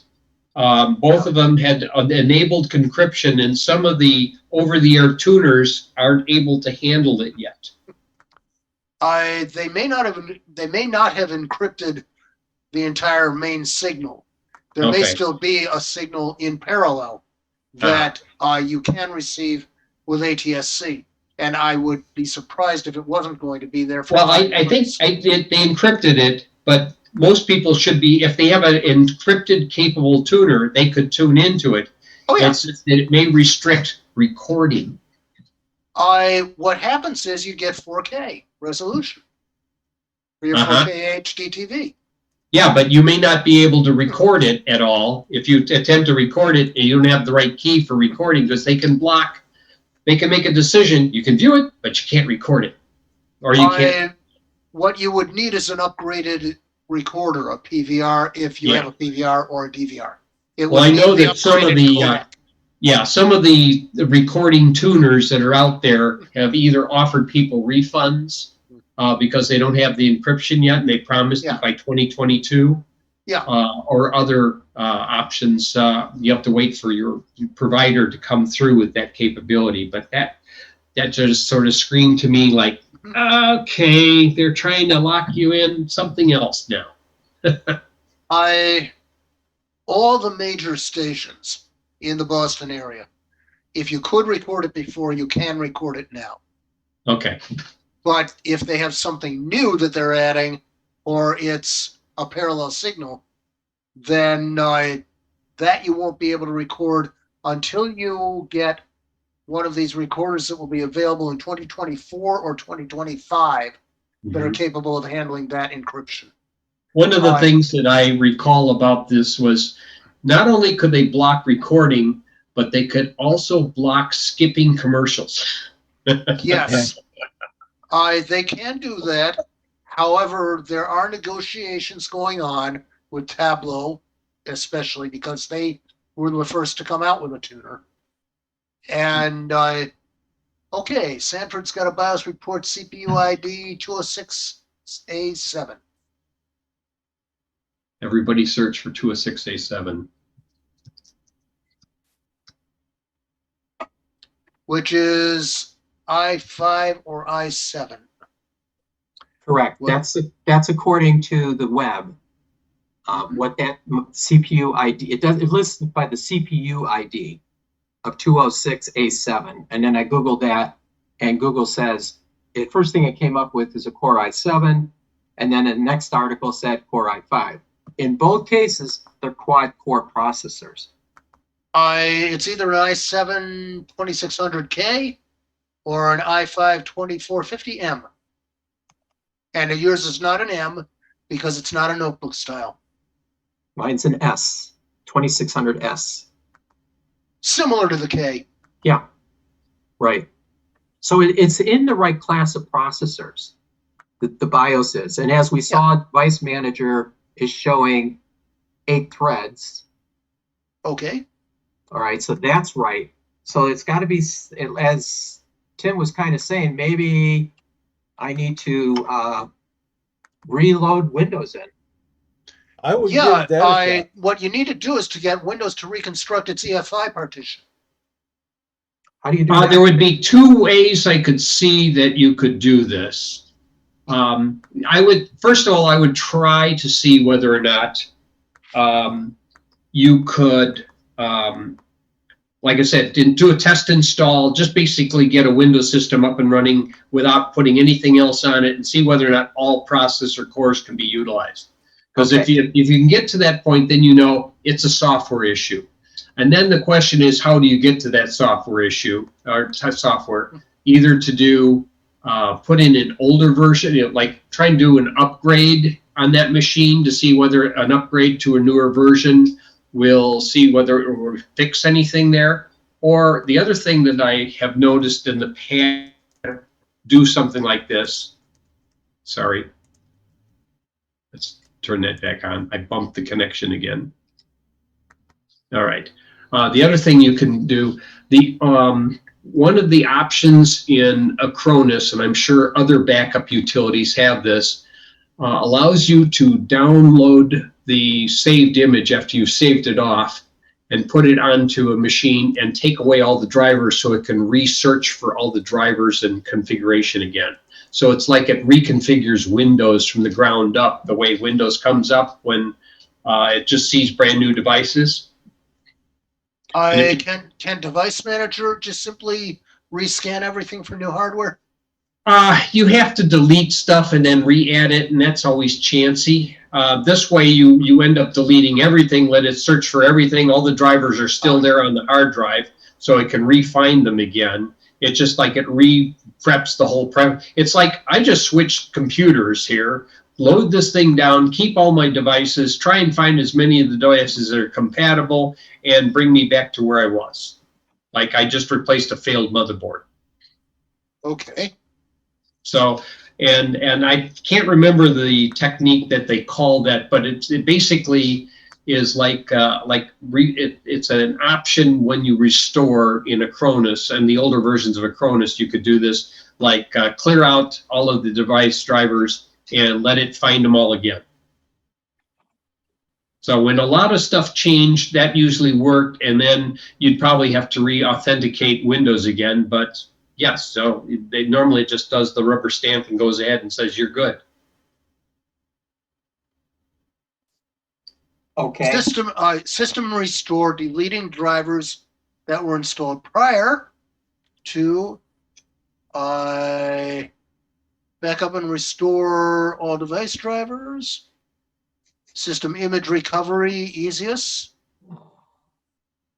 Both of them had enabled encryption, and some of the over-the-air tuners aren't able to handle it yet. They may not have encrypted the entire main signal. There may Okay. still be a signal in parallel that you can receive with ATSC, and I would be surprised if it wasn't going to be there. For Well, I think they encrypted it, but most people should be, if they have an encrypted capable tuner, they could tune into it. Oh yeah. It's just that it may restrict recording. What happens is you get 4K resolution for your Uh-huh. 4K HD TV. Yeah, but you may not be able to record it at all. If you attempt to record it and you don't have the right key for recording, because they can make a decision. You can view it, but you can't record it. Or you can't. What you would need is an upgraded recorder, a PVR, if you have a PVR or a DVR. Well, I know that some of the recording tuners that are out there have either offered people refunds because they don't have the encryption yet, and they promised it by 2022. Yeah. Or other options. You have to wait for your provider to come through with that capability. But that just sort of screamed to me like, okay, they're trying to lock you in something else now. All the major stations in the Boston area, if you could record it before, you can record it now. Okay. But if they have something new that they're adding, or it's a parallel signal, then that you won't be able to record until you get one of these recorders that will be available in 2024 or 2025 that are capable of handling that encryption. One of the things that I recall about this was not only could they block recording, but they could also block skipping commercials. Yes, they can do that. However, there are negotiations going on with Tableau, especially because they were the first to come out with a tuner. And, okay, Sanford's got a BIOS report CPU ID 206A7. Everybody search for 206A7. Which is I5 or I7. Correct. Well- That's according to the web. What that CPU ID, it lists by the CPU ID of 206A7. And then I Googled that, and Google says, the first thing it came up with is a Core i7, and then the next article said Core i5. In both cases, they're quad-core processors. It's either an i7 2600K or an i5 2450M. And yours is not an M because it's not a notebook style. Mine's an S, 2600S. Similar to the K. Yeah, right. So it's in the right class of processors, the BIOS is. And as we saw, Device Manager is showing 8 threads. Okay. All right, so that's right. So it's got to be, as Tim was kind of saying, maybe I need to reload Windows in. I would give that a shot. What you need to do is to get Windows to reconstruct its EFI partition. How do you do that? There would be 2 ways I could see that you could do this. First of all, I would try to see whether or not you could, like I said, do a test install, just basically get a Windows system up and running without putting anything else on it and see whether or not all processor cores can be utilized. Because if you can get to that point, then you know it's a software issue. And then the question is, how do you get to that software issue or software? Either to do, put in an older version, like try and do an upgrade on that machine to see whether an upgrade to a newer version will see whether it will fix anything there. Or the other thing that I have noticed in the past, do something like this. Sorry. Let's turn that back on. I bumped the connection again. All right. The other thing you can do, one of the options in Acronis, and I'm sure other backup utilities have this, allows you to download the saved image after you've saved it off and put it onto a machine and take away all the drivers so it can research for all the drivers and configuration again. So it's like it reconfigures Windows from the ground up, the way Windows comes up when it just sees brand new devices. Can Device Manager just simply rescan everything for new hardware? You have to delete stuff and then re-add it, and that's always chancy. This way you end up deleting everything, let it search for everything. All the drivers are still there on the hard drive, so it can re-find them again. It's just like it re-preps the whole prep. It's like I just switched computers here load this thing down, keep all my devices, try and find as many of the devices that are compatible, and bring me back to where I was. Like I just replaced a failed motherboard. Okay. So, and I can't remember the technique that they call that, but it basically is like it's an option when you restore in Acronis, and the older versions of Acronis, you could do this, like clear out all of the device drivers and let it find them all again. So when a lot of stuff changed, that usually worked, and then you'd probably have to re-authenticate Windows again, but yes, so they normally just does the rubber stamp and goes ahead and says you're good. Okay. System restore, deleting drivers that were installed prior to back up and restore all device drivers. System image recovery, easiest.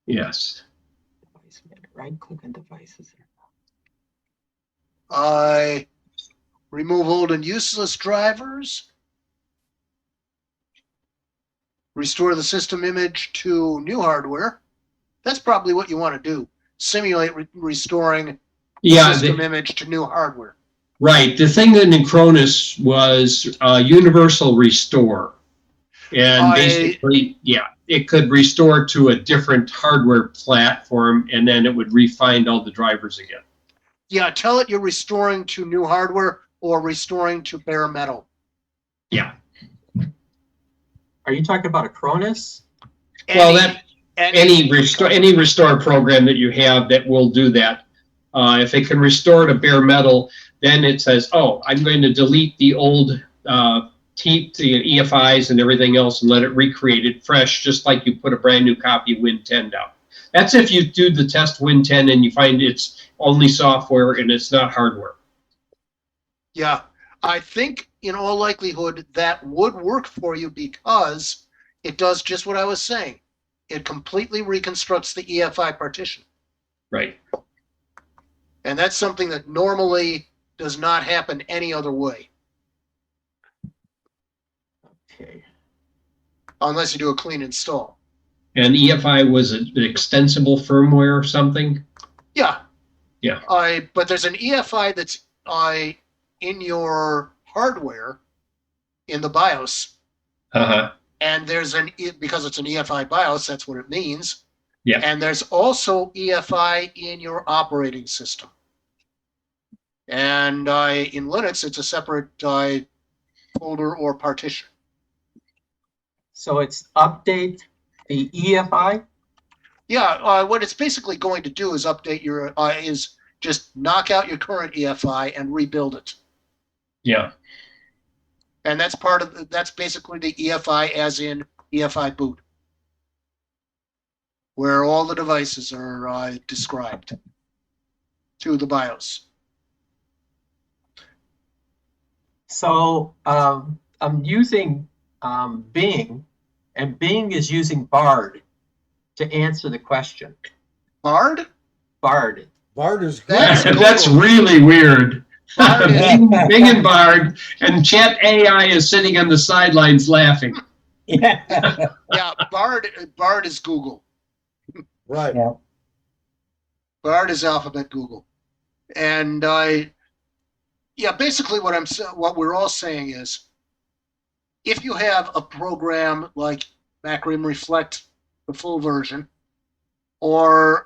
Yes. Right click on devices. Remove old and useless drivers. Restore the system image to new hardware. That's probably what you want to do. Simulate restoring the system image to new hardware. Right. The thing in Acronis was universal restore. And basically, yeah, it could restore to a different hardware platform, and then it would re-find all the drivers again. Yeah, tell it you're restoring to new hardware or restoring to bare metal. Yeah. Are you talking about Acronis? Well, any restore program that you have that will do that. If it can restore to bare metal, then it says, "Oh, I'm going to delete the old the EFIs and everything else and let it recreate it fresh, just like you put a brand new copy of Win 10 down." That's if you do the test Win 10 and you find it's only software and it's not hardware. Yeah, I think in all likelihood that would work for you because it does just what I was saying. It completely reconstructs the EFI partition. Right. And that's something that normally does not happen any other way. Okay. Unless you do a clean install. And EFI was an extensible firmware or something? Yeah. Yeah. But there's an EFI that's in your hardware in the BIOS. Uh-huh. And there's because it's an EFI BIOS, that's what it means. Yeah. And there's also EFI in your operating system. And in Linux, it's a separate folder or partition. So it's update the EFI? Yeah, what it's basically going to do is update your, is just knock out your current EFI and rebuild it. Yeah. And that's that's basically the EFI as in EFI boot, where all the devices are described to the BIOS. So I'm using Bing, and Bing is using Bard to answer the question. Bard? Bard. Bard is That's really weird. Bard is, Bing and Bard, and Chat AI is sitting on the sidelines laughing. Yeah. yeah, Bard is Google. right. Yeah. Bard is Alphabet Google. And yeah, basically what we're all saying is, if you have a program like Macrium Reflect, the full version, or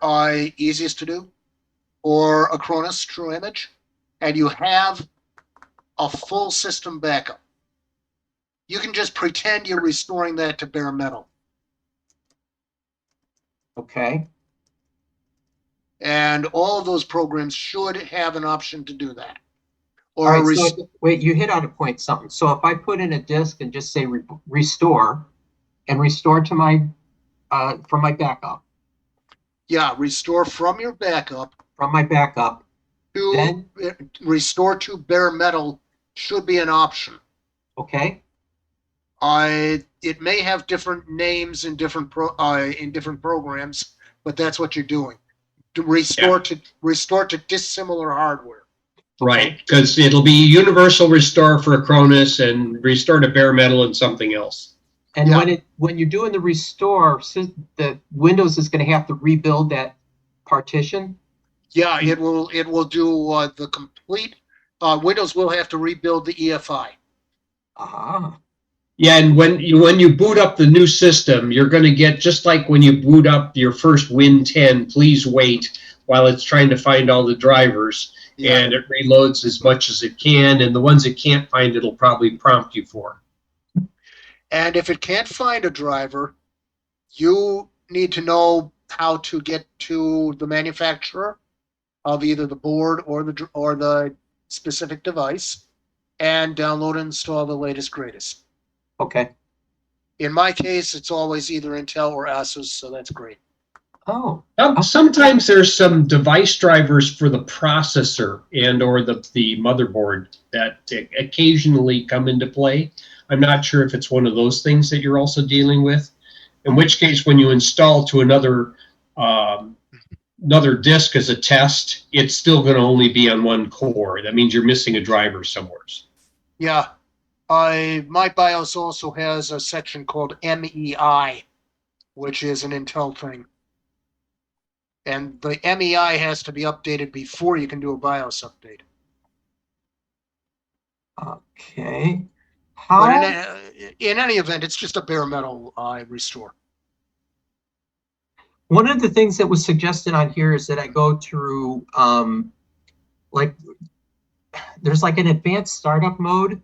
Easiest to Do, or Acronis True Image, and you have a full system backup, you can just pretend you're restoring that to bare metal. Okay. And all of those programs should have an option to do that. All Or right, so wait, you hit on a point something. So if I put in a disk and just say restore, and restore to my from my backup. Yeah, restore from your backup. From my backup. To then restore to bare metal should be an option. Okay. It may have different names in different programs, but that's what you're doing. To restore to dissimilar hardware. Right, because it'll be universal restore for Acronis and restore to bare metal and something else. And Yeah. when you're doing the restore, the Windows is going to have to rebuild that partition. Yeah, it will do the complete, Windows will have to rebuild the EFI. Ah, Yeah, and when you boot up the new system, you're going to get, just like when you boot up your first Win 10, please wait while it's trying to find all the drivers, Yeah. and it reloads as much as it can, and the ones it can't find, it'll probably prompt you for. And if it can't find a driver, you need to know how to get to the manufacturer of either the board or the specific device and download and install the latest greatest. okay. In my case, it's always either Intel or Asus, so that's great. Oh, Sometimes there's some device drivers for the processor and or the motherboard that occasionally come into play. I'm not sure if it's one of those things that you're also dealing with. In which case, when you install to another disk as a test, it's still going to only be on one core. That means you're missing a driver somewhere. Yeah. My BIOS also has a section called MEI, which is an Intel thing. And the MEI has to be updated before you can do a BIOS update. okay. But How? in any event, it's just a bare metal restore. One of the things that was suggested on here is that I go through, like, there's like an advanced startup mode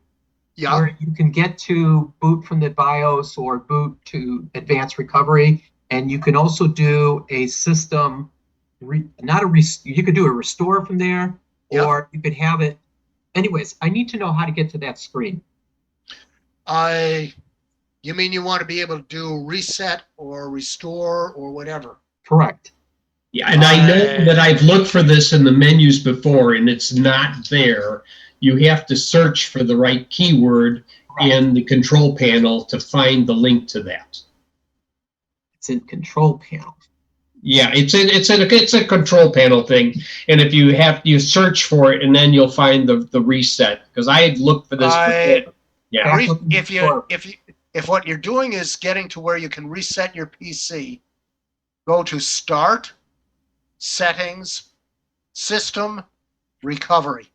Yeah. where you can get to boot from the BIOS or boot to advanced recovery. And you can also do a system, you could do a restore from there, Yep. or you could have it. Anyways, I need to know how to get to that screen. You mean you want to be able to do reset or restore or whatever? Correct. Yeah, and I know that I've looked for this in the menus before, and it's not there. You have to search for the right keyword in the control panel to find the link to that. It's in control panel. Yeah, it's a control panel thing, and if you search for it, and then you'll find the reset. Because I had looked for this before. Yeah. If what you're doing is getting to where you can reset your PC, go to Start, Settings, System, Recovery.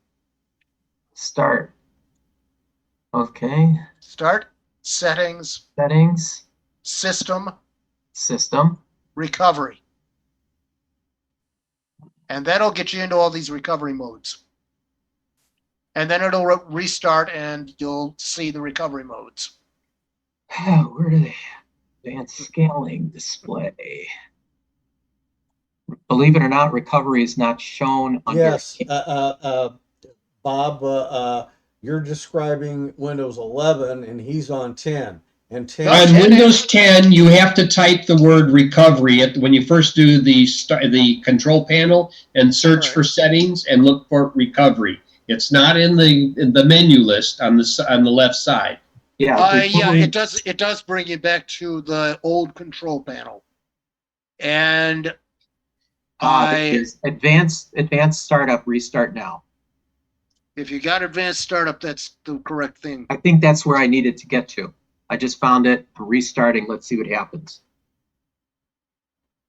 Start. Okay. Start, Settings, Settings, System, system. Recovery. And that'll get you into all these recovery modes. And then it'll restart and you'll see the recovery modes. Where do they? Advanced scaling display. Believe it or not, recovery is not shown under. Yes, Bob, you're describing Windows 11 and he's on 10. And 10. On Windows 10, you have to type the word recovery when you first do the control panel and search for settings and look for recovery. It's not in the menu list on the left side. Yeah, it does bring you back to the old control panel. And advanced startup, restart now. If you got advanced startup, that's the correct thing. I think that's where I needed to get to. I just found it. I'm restarting. Let's see what happens.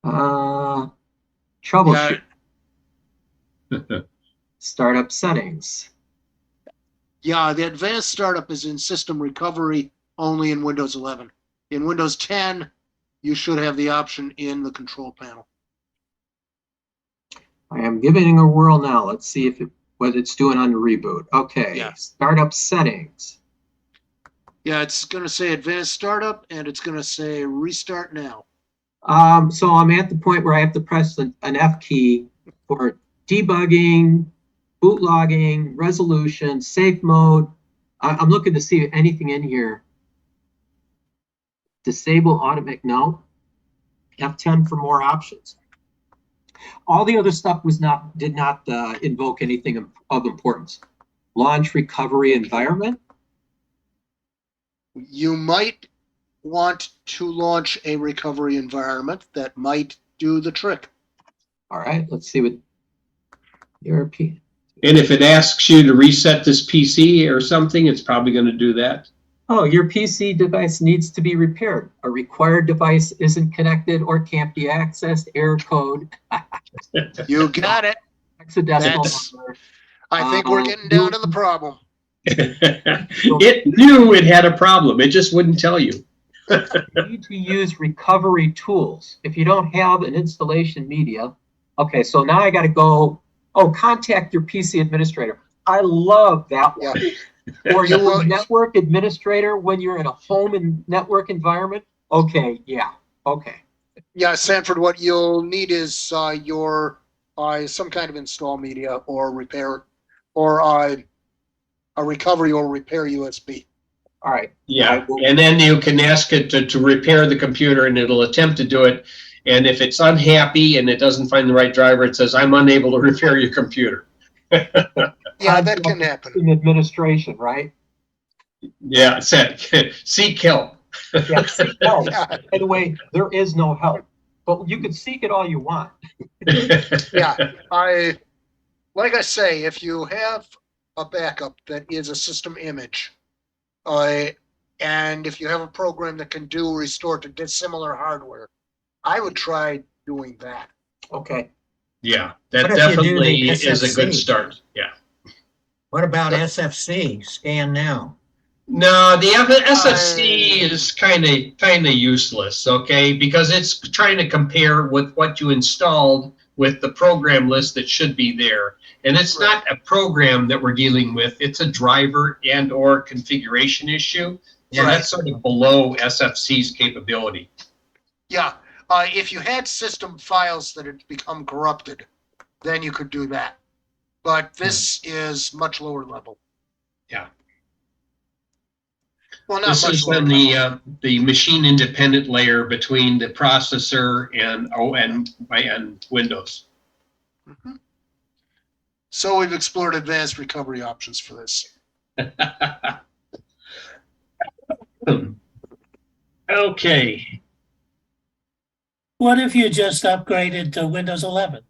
Troubleshoot. Startup settings. Yeah, the advanced startup is in system recovery only in Windows 11. In Windows 10, you should have the option in the control panel. I am giving it a whirl now. Let's see what it's doing on the reboot. Okay. Yeah. Startup settings. Yeah, it's going to say advanced startup and it's going to say restart now. So I'm at the point where I have to press an F key for debugging, boot logging, resolution, safe mode. I'm looking to see anything in here. Disable automatic, no. F10 for more options. All the other stuff did not invoke anything of importance. Launch recovery environment. You might want to launch a recovery environment that might do the trick. All right, let's see what European. And if it asks you to reset this PC or something, it's probably going to do that. Oh, your PC device needs to be repaired. A required device isn't connected or can't be accessed. Error code. You got it. Hexadecimal That's- number. I think we're getting down to the problem. It knew it had a problem. It just wouldn't tell you. You need to use recovery tools. If you don't have an installation media, okay, so now I got to go, contact your PC administrator. I love that one. Or You your will- network administrator when you're in a home and network environment. Okay, yeah, okay. Yeah, Sanford, what you'll need is your some kind of install media or repair or a recovery or repair USB. All right. Yeah, and then you can ask it to repair the computer and it'll attempt to do it. And if it's unhappy and it doesn't find the right driver, it says, I'm unable to repair your computer. Yeah, that can happen. In administration, right? Yeah, it said, seek help. Yeah, seek help. Yeah, By the way, there is no help, but you can seek it all you want. yeah. Like I say, if you have a backup that is a system image, and if you have a program that can do restore to dissimilar hardware, I would try doing that. Okay. Yeah, that What if you do definitely the is a good SFC? start. Yeah. What about SFC, scan now? No, the SFC is kind of useless, okay? Because it's trying to compare with what you installed with the program list that should be there. And it's not a program that we're dealing with. It's a driver and or configuration issue. So Yeah. that's sort of below SFC's capability. Yeah, if you had system files that had become corrupted, then you could do that. But this is much lower level. Yeah. Well, not This much is lower on level. the machine independent layer between the processor and Windows. Mhm. So we've explored advanced recovery options for this. Okay. What if you just upgraded to Windows 11?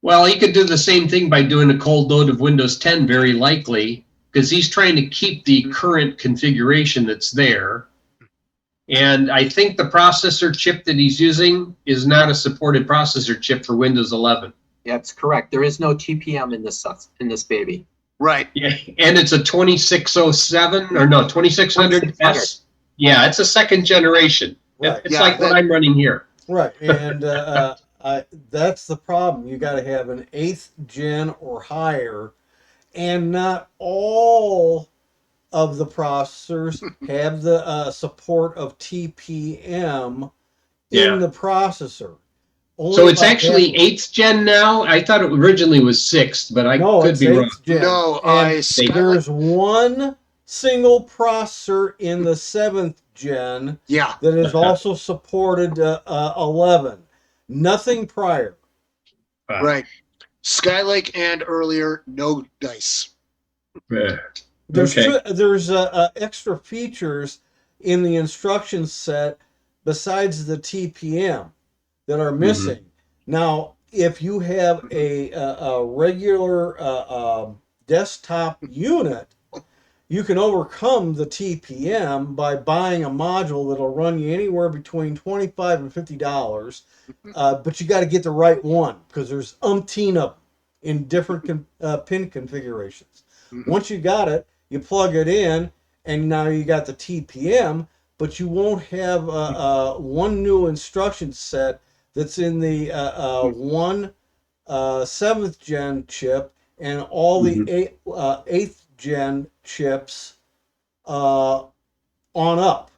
Well, he could do the same thing by doing a cold load of Windows 10, very likely, because he's trying to keep the current configuration that's there. And I think the processor chip that he's using is not a supported processor chip for Windows 11. That's correct. There is no TPM in this baby. Right. Yeah, and it's a 2607 or no 2600S. Yeah, it's a second generation. Right. It's Yeah, like what that- I'm running here. Right, and that's the problem. You got to have an 8th gen or higher, and not all of the processors have the support of TPM Yeah. in the processor. Only So it's about actually half- 8th gen now. I thought it originally was 6th, but I no, could it's be wrong. 8th gen. No, And Skylake, there's one single processor in the 7th gen yeah, that is also supported 11. Nothing prior. right. Skylake and earlier, no dice. There's Okay. there's extra features in the instruction set besides the TPM that are missing. Now, if you have a regular desktop unit, you can overcome the TPM by buying a module that'll run you anywhere between $25 and $50. But you got to get the right one because there's umpteen of them in different pin configurations. Mhm. Once you got it, you plug it in, and now you got the TPM, but you won't have one new instruction set that's in the one 7th gen chip and all the 8th gen chips on up.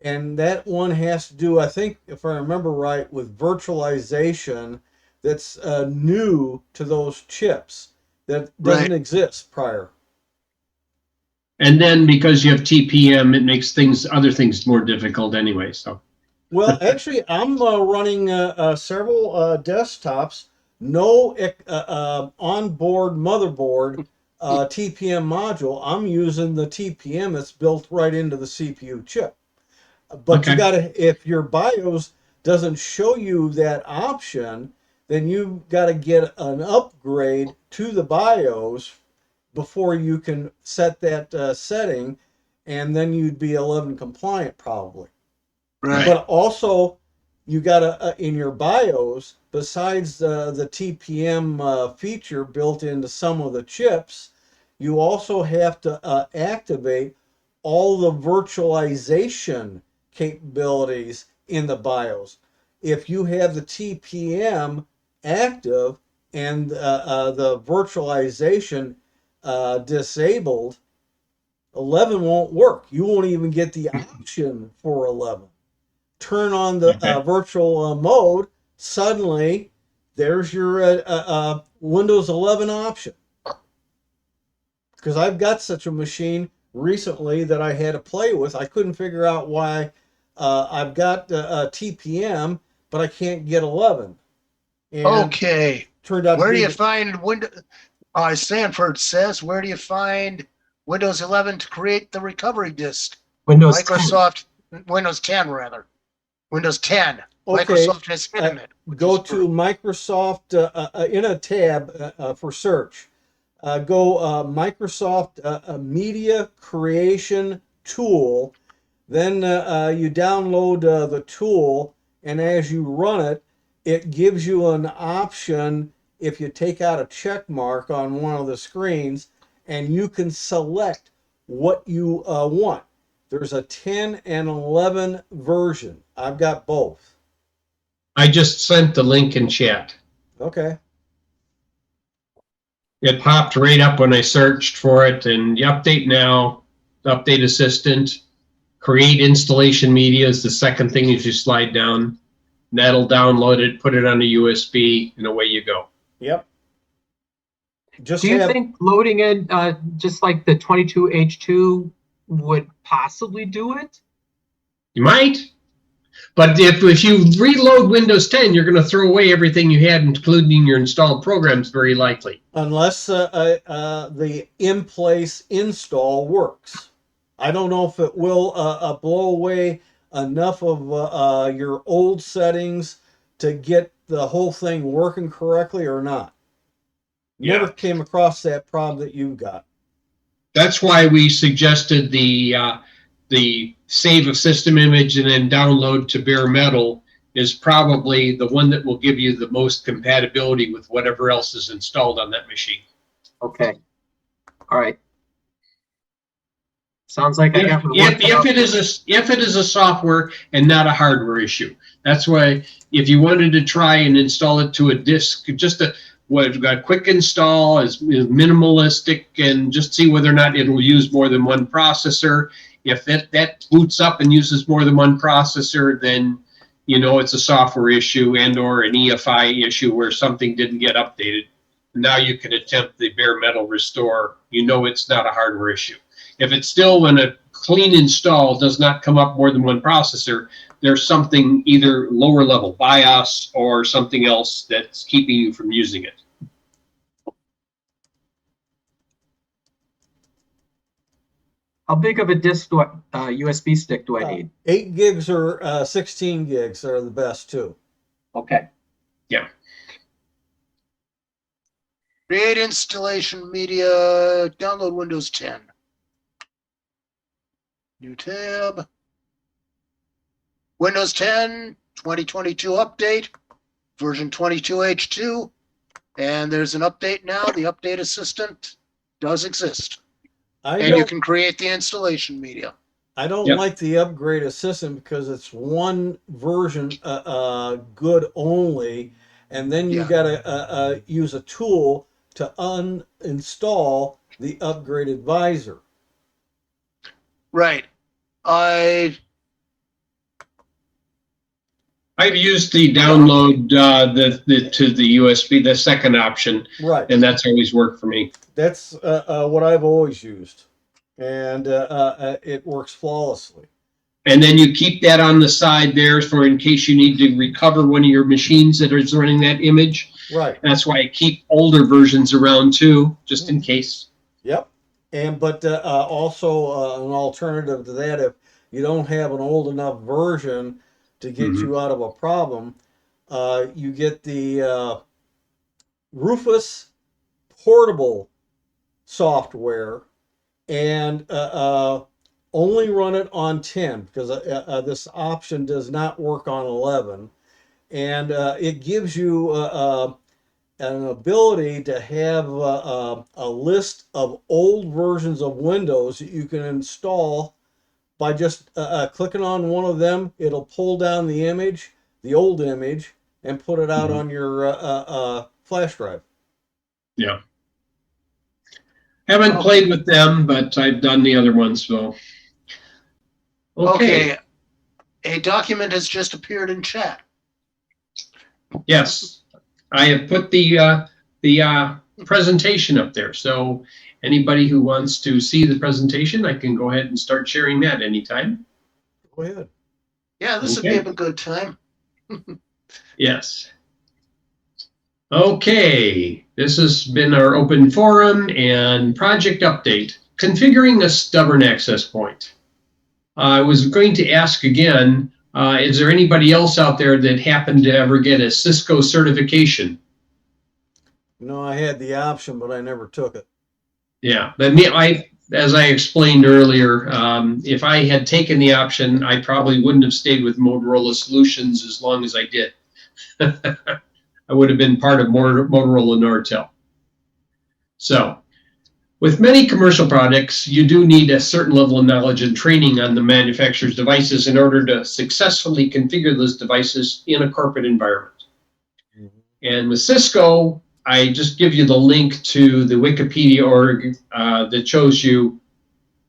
And that one has to do, I think, if I remember right, with virtualization that's new to those chips that doesn't Right. exist prior. And then because you have TPM, it makes other things more difficult anyway. So Well, actually, I'm running several desktops, no onboard motherboard TPM module. I'm using the TPM that's built right into the CPU chip. But Okay. you got to, if your BIOS doesn't show you that option, then you've got to get an upgrade to the BIOS before you can set that setting, and then you'd be 11 compliant probably. Right. But also, you got to in your BIOS, besides the TPM feature built into some of the chips, you also have to activate all the virtualization capabilities in the BIOS. If you have the TPM active and the virtualization disabled, 11 won't work. You won't even get the option for 11. Turn on the virtual mode, suddenly there's your Windows 11 option. Because I've got such a machine recently that I had to play with. I couldn't figure out why I've got TPM, but I can't get 11. And Okay. turned out Where to do be you find Windows? Sanford says, where do you find Windows 11 to create the recovery disk? Windows 10. Microsoft, Windows 10 rather. Windows 10. Okay. Microsoft has hidden it. go to Microsoft in a tab for search. Go Microsoft Media Creation Tool. Then you download the tool, and as you run it, it gives you an option if you take out a check mark on one of the screens, and you can select what you want. There's a 10 and 11 version. I've got both. I just sent the link in chat. Okay. It popped right up when I searched for it, and you update now, update assistant, create installation media is the second thing as you slide down. That'll download it, put it on a USB, and away you go. Yep. Just Do you have, think loading in just like the 22H2 would possibly do it? You might, but if you reload Windows 10, you're going to throw away everything you had, including your installed programs, very likely. unless the in-place install works. I don't know if it will blow away enough of your old settings to get the whole thing working correctly or not. Never came across that problem that you've got. That's why we suggested the save of system image and then download to bare metal is probably the one that will give you the most compatibility with whatever else is installed on that machine. Okay. All right. Sounds like I have to work If it is a software and not a hardware issue. That's why if you wanted to try and install it to a disk, just a quick install is minimalistic, and just see whether or not it'll use more than one processor. If that boots up and uses more than one processor, then you know it's a software issue and or an EFI issue where something didn't get updated. Now you can attempt the bare metal restore. You know it's not a hardware issue. If it's still, when a clean install does not come up more than one processor, there's something either lower level BIOS or something else that's keeping you from using it. How big of a disk do USB stick do I need? 8 gigs or 16 gigs are the best too. Okay. Yeah. Create installation media, download Windows 10. New tab. Windows 10 2022 update, version 22H2. And there's an update now. The update assistant does exist. And you can create the installation media. I don't like the upgrade assistant because it's one version good only, and then you got to use a tool to uninstall the upgrade advisor. Right. I've used the download to the USB, the second option, right, and that's always worked for me. That's what I've always used, and it works flawlessly. And then you keep that on the side there for in case you need to recover one of your machines that is running that image. Right. That's why I keep older versions around too, just in case. Yep. But also an alternative to that, if you don't have an old enough version to get you out of a problem, You get the Rufus portable software, and only run it on 10 because this option does not work on 11. And it gives you an ability to have a list of old versions of Windows that you can install by just clicking on one of them. It'll pull down the image, the old image, and put it out on your flash drive. Yeah. Haven't played with them, but I've done the other ones, so. Okay. A document has just appeared in chat. Yes, I have put the presentation up there. So anybody who wants to see the presentation, I can go ahead and start sharing that anytime. Go ahead. Yeah, this would be a good time. Yes. Okay, this has been our open forum and project update. Configuring a stubborn access point. I was going to ask again, is there anybody else out there that happened to ever get a Cisco certification? No, I had the option, but I never took it. Yeah, but as I explained earlier, if I had taken the option, I probably wouldn't have stayed with Motorola Solutions as long as I did. I would have been part of Motorola Nortel. So, with many commercial products, you do need a certain level of knowledge and training on the manufacturer's devices in order to successfully configure those devices in a corporate environment. And with Cisco, I just give you the link to the Wikipedia org that shows you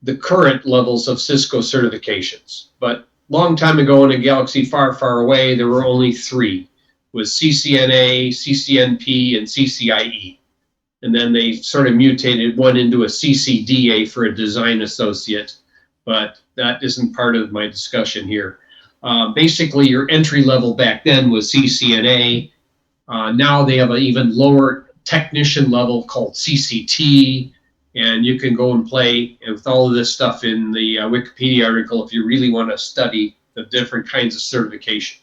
the current levels of Cisco certifications. But long time ago in a galaxy far, far away, there were only 3. It was CCNA, CCNP, and CCIE. And then they sort of mutated one into a CCDA for a design associate, but that isn't part of my discussion here. Basically, your entry level back then was CCNA. Now they have an even lower technician level called CCT, and you can go and play with all of this stuff in the Wikipedia article if you really want to study the different kinds of certification.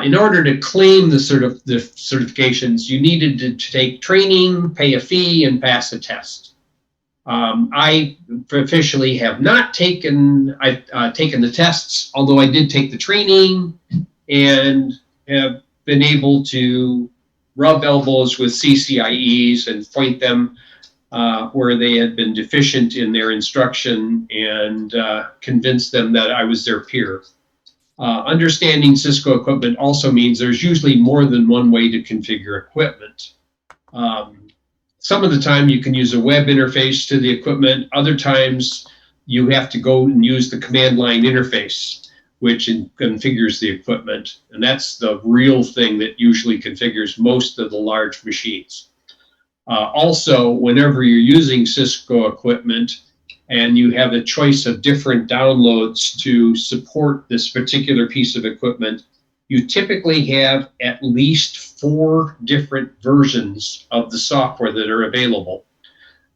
In order to claim the certifications, you needed to take training, pay a fee, and pass a test. I officially have not taken the tests, although I did take the training and have been able to rub elbows with CCIEs and point them where they had been deficient in their instruction and convince them that I was their peer. Understanding Cisco equipment also means there's usually more than one way to configure equipment. Some of the time you can use a web interface to the equipment. Other times you have to go and use the command line interface, which configures the equipment. And that's the real thing that usually configures most of the large machines. Also, whenever you're using Cisco equipment, and you have a choice of different downloads to support this particular piece of equipment, you typically have at least 4 different versions of the software that are available.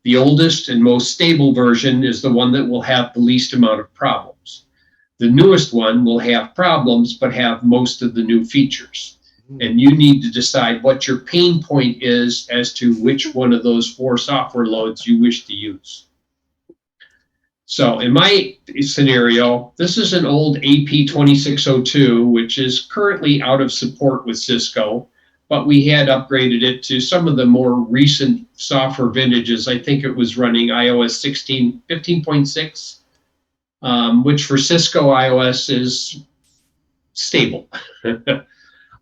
The oldest and most stable version is the one that will have the least amount of problems. The newest one will have problems, but have most of the new features. And you need to decide what your pain point is as to which one of those 4 software loads you wish to use. So in my scenario, this is an old AP2602, which is currently out of support with Cisco, but we had upgraded it to some of the more recent software vintages. I think it was running iOS 15.6, which for Cisco iOS is stable.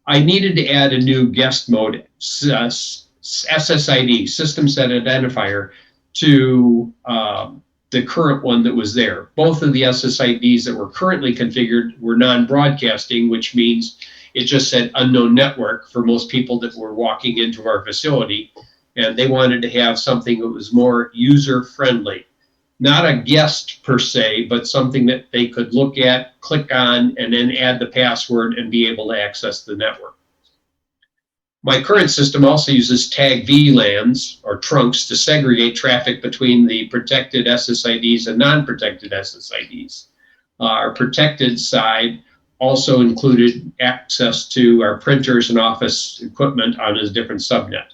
I needed to add a new guest mode, SSID, System Set Identifier, to the current one that was there. Both of the SSIDs that were currently configured were non-broadcasting, which means it just said unknown network for most people that were walking into our facility. And they wanted to have something that was more user-friendly. Not a guest per se, but something that they could look at, click on, and then add the password and be able to access the network. My current system also uses tag VLANs or trunks to segregate traffic between the protected SSIDs and non-protected SSIDs. Our protected side also included access to our printers and office equipment on a different subnet.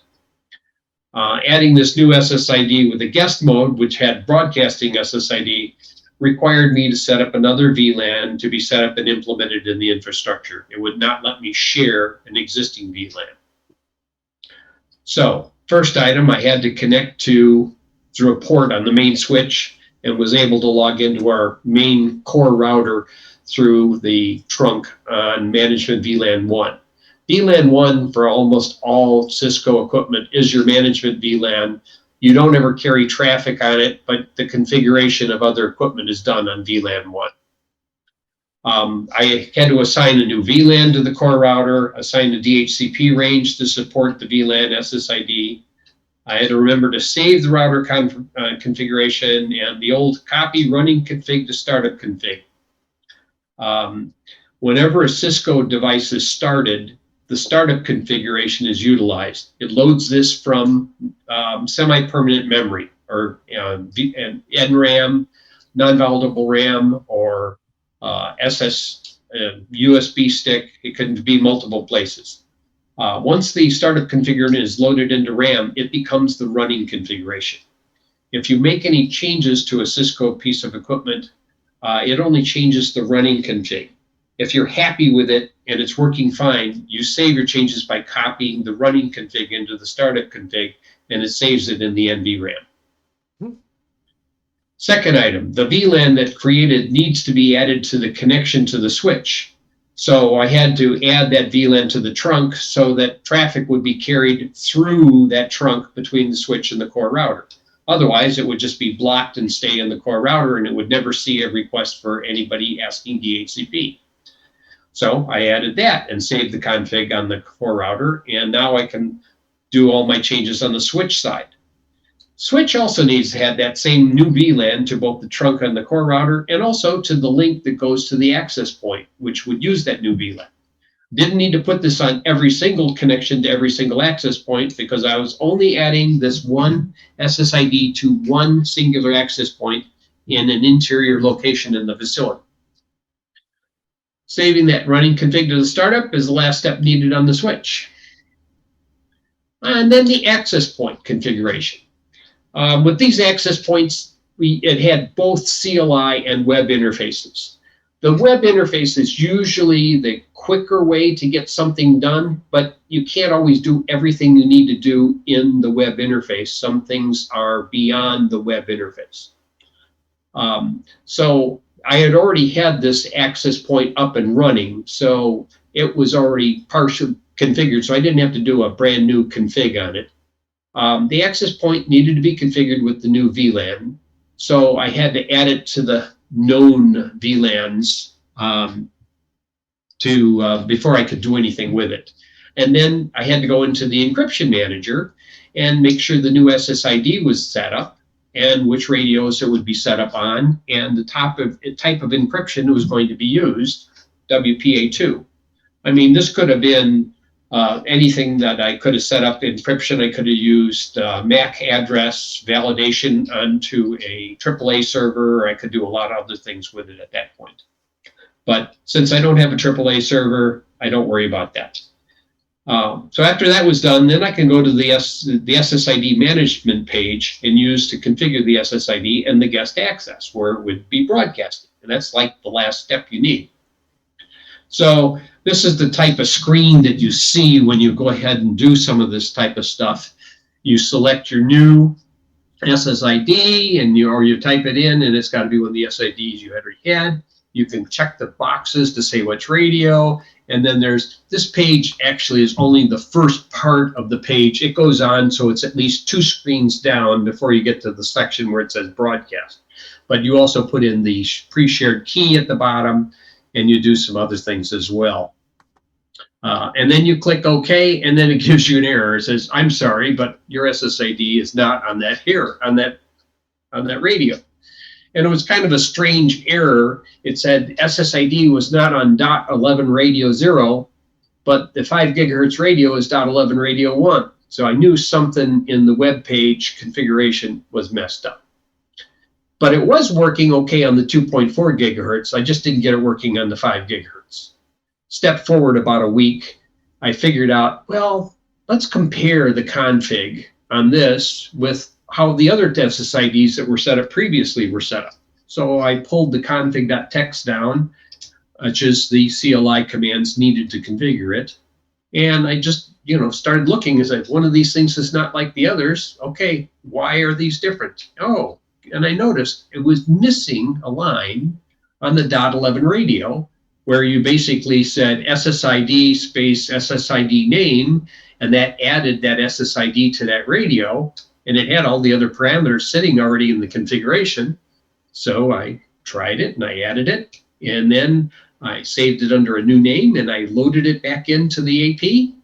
Adding this new SSID with the guest mode, which had broadcasting SSID, required me to set up another VLAN to be set up and implemented in the infrastructure. It would not let me share an existing VLAN. So, first item, I had to connect through a port on the main switch and was able to log into our main core router through the trunk on management VLAN 1. VLAN 1 for almost all Cisco equipment is your management VLAN. You don't ever carry traffic on it, but the configuration of other equipment is done on VLAN 1. I had to assign a new VLAN to the core router, assign a DHCP range to support the VLAN SSID. I had to remember to save the router configuration and the old copy running config to startup config. Whenever a Cisco device is started, the startup configuration is utilized. It loads this from semi-permanent memory or NRAM, non-volatile RAM, or USB stick. It can be multiple places. Once the startup configuration is loaded into RAM, it becomes the running configuration. If you make any changes to a Cisco piece of equipment, it only changes the running config. If you're happy with it and it's working fine, you save your changes by copying the running config into the startup config, and it saves it in the NVRAM. Second item, the VLAN that created needs to be added to the connection to the switch. So I had to add that VLAN to the trunk so that traffic would be carried through that trunk between the switch and the core router. Otherwise, it would just be blocked and stay in the core router, and it would never see a request for anybody asking DHCP. So I added that and saved the config on the core router, and now I can do all my changes on the switch side. Switch also needs to have that same new VLAN to both the trunk on the core router and also to the link that goes to the access point, which would use that new VLAN. Didn't need to put this on every single connection to every single access point because I was only adding this one SSID to one singular access point in an interior location in the facility. Saving that running config to the startup is the last step needed on the switch. And then the access point configuration. With these access points, it had both CLI and web interfaces. The web interface is usually the quicker way to get something done, but you can't always do everything you need to do in the web interface. Some things are beyond the web interface. So I had already had this access point up and running, so it was already partially configured, so I didn't have to do a brand new config on it. The access point needed to be configured with the new VLAN, so I had to add it to the known VLANs before I could do anything with it. And then I had to go into the encryption manager and make sure the new SSID was set up, and which radios it would be set up on, and the type of encryption that was going to be used, WPA2. I mean, this could have been anything that I could have set up encryption. I could have used MAC address validation onto a AAA server, or I could do a lot of other things with it at that point. But since I don't have a AAA server, I don't worry about that. So after that was done, then I can go to the SSID management page and use to configure the SSID and the guest access where it would be broadcasting. And that's like the last step you need. So this is the type of screen that you see when you go ahead and do some of this type of stuff. You select your new SSID or you type it in, and it's got to be one of the SIDs you already had. You can check the boxes to say which radio. And then there's this page actually is only the first part of the page. It goes on, so it's at least 2 screens down before you get to the section where it says broadcast. But you also put in the pre-shared key at the bottom, and you do some other things as well. And then you click OK, and then it gives you an error. It says, "I'm sorry, but your SSID is not on that radio." And it was kind of a strange error. It said SSID was not on .11 radio 0, but the 5 gigahertz radio is .11 radio 1. So I knew something in the web page configuration was messed up. But it was working okay on the 2.4 gigahertz. I just didn't get it working on the 5 gigahertz. step forward about a week, I figured out, well, let's compare the config on this with how the other SSIDs that were set up previously were set up. So I pulled the config.txt down, which is the CLI commands needed to configure it. And I just, started looking as if one of these things is not like the others. Okay, why are these different? Oh, and I noticed it was missing a line on the .11 radio where you basically said SSID space SSID name, and that added that SSID to that radio, and it had all the other parameters sitting already in the configuration. So I tried it and I added it, and then I saved it under a new name and I loaded it back into the AP.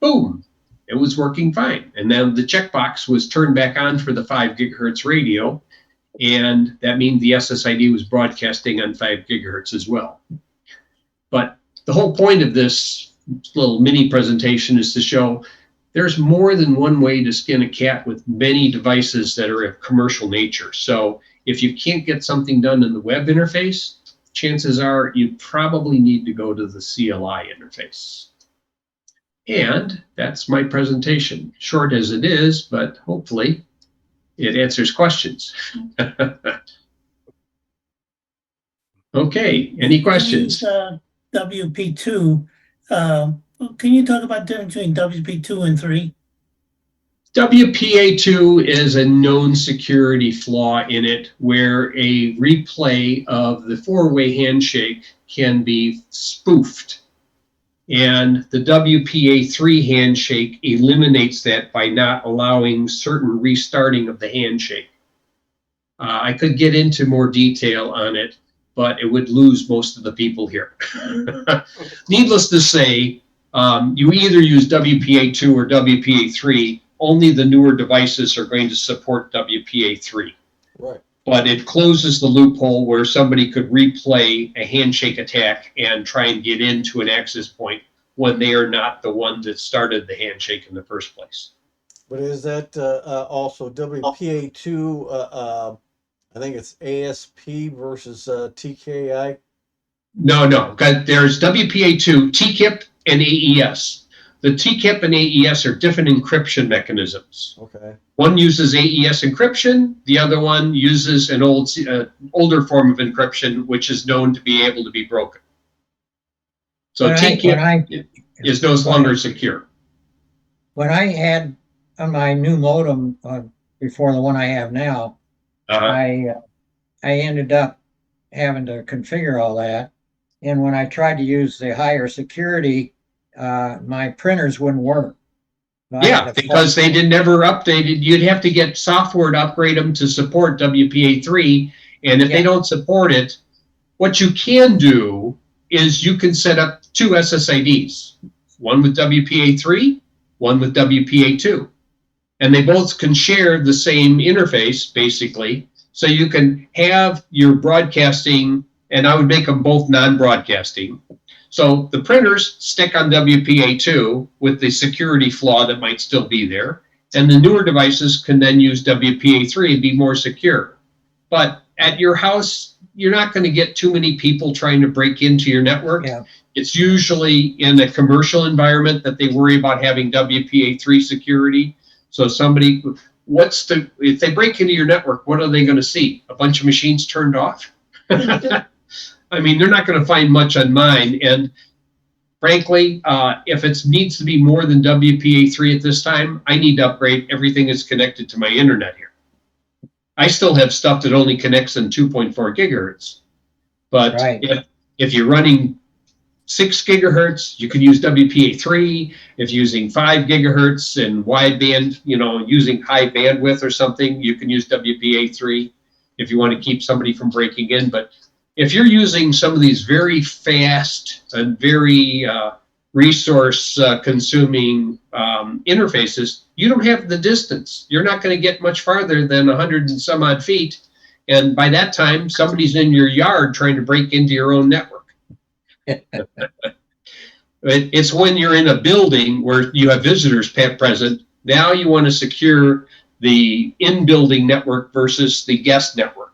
Boom, it was working fine. And then the checkbox was turned back on for the 5 gigahertz radio, and that means the SSID was broadcasting on 5 gigahertz as well. But the whole point of this little mini presentation is to show there's more than one way to skin a cat with many devices that are of commercial nature. So if you can't get something done in the web interface, chances are you probably need to go to the CLI interface. And that's my presentation. Short as it is, but hopefully it answers questions. Okay, any questions? WP2. Can you talk about the difference between WP2 and 3? WPA2 is a known security flaw in it where a replay of the 4-way handshake can be spoofed. And the WPA3 handshake eliminates that by not allowing certain restarting of the handshake. I could get into more detail on it, but it would lose most of the people here. Needless to say, you either use WPA2 or WPA3. Only the newer devices are going to support WPA3. Right. But it closes the loophole where somebody could replay a handshake attack and try and get into an access point when they are not the one that started the handshake in the first place. But is that also WPA2? I think it's ASP versus TKI. No. There's WPA2, TKIP, and AES. The TKIP and AES are different encryption mechanisms. Okay. One uses AES encryption. The other one uses an older form of encryption, which is known to be able to be broken. So TKIP is no longer secure. When I had on my new modem before the one I have now, I ended up having to configure all that. And when I tried to use the higher security, my printers wouldn't work. Yeah, because they never updated. You'd have to get software to upgrade them to support WPA3. And if they don't support it, what you can do is you can set up 2 SSIDs, one with WPA3, one with WPA2. And they both can share the same interface, basically. So you can have your broadcasting, and I would make them both non-broadcasting. So the printers stick on WPA2 with the security flaw that might still be there. And the newer devices can then use WPA3 and be more secure. But at your house, you're not going to get too many people trying to break into your network. Yeah. It's usually in a commercial environment that they worry about having WPA3 security. So somebody, if they break into your network, what are they going to see? A bunch of machines turned off? I mean, they're not going to find much on mine. And frankly, if it needs to be more than WPA3 at this time, I need to upgrade everything that's connected to my internet here. I still have stuff that only connects in 2.4 gigahertz. But if you're running 6 gigahertz, you can use WPA3. If you're using 5 gigahertz and wideband, using high bandwidth or something, you can use WPA3 if you want to keep somebody from breaking in. But if you're using some of these very fast and very resource consuming interfaces, you don't have the distance. You're not going to get much farther than 100 and some odd feet. And by that time, somebody's in your yard trying to break into your own network. It's when you're in a building where you have visitors present. Now you want to secure the in-building network versus the guest network.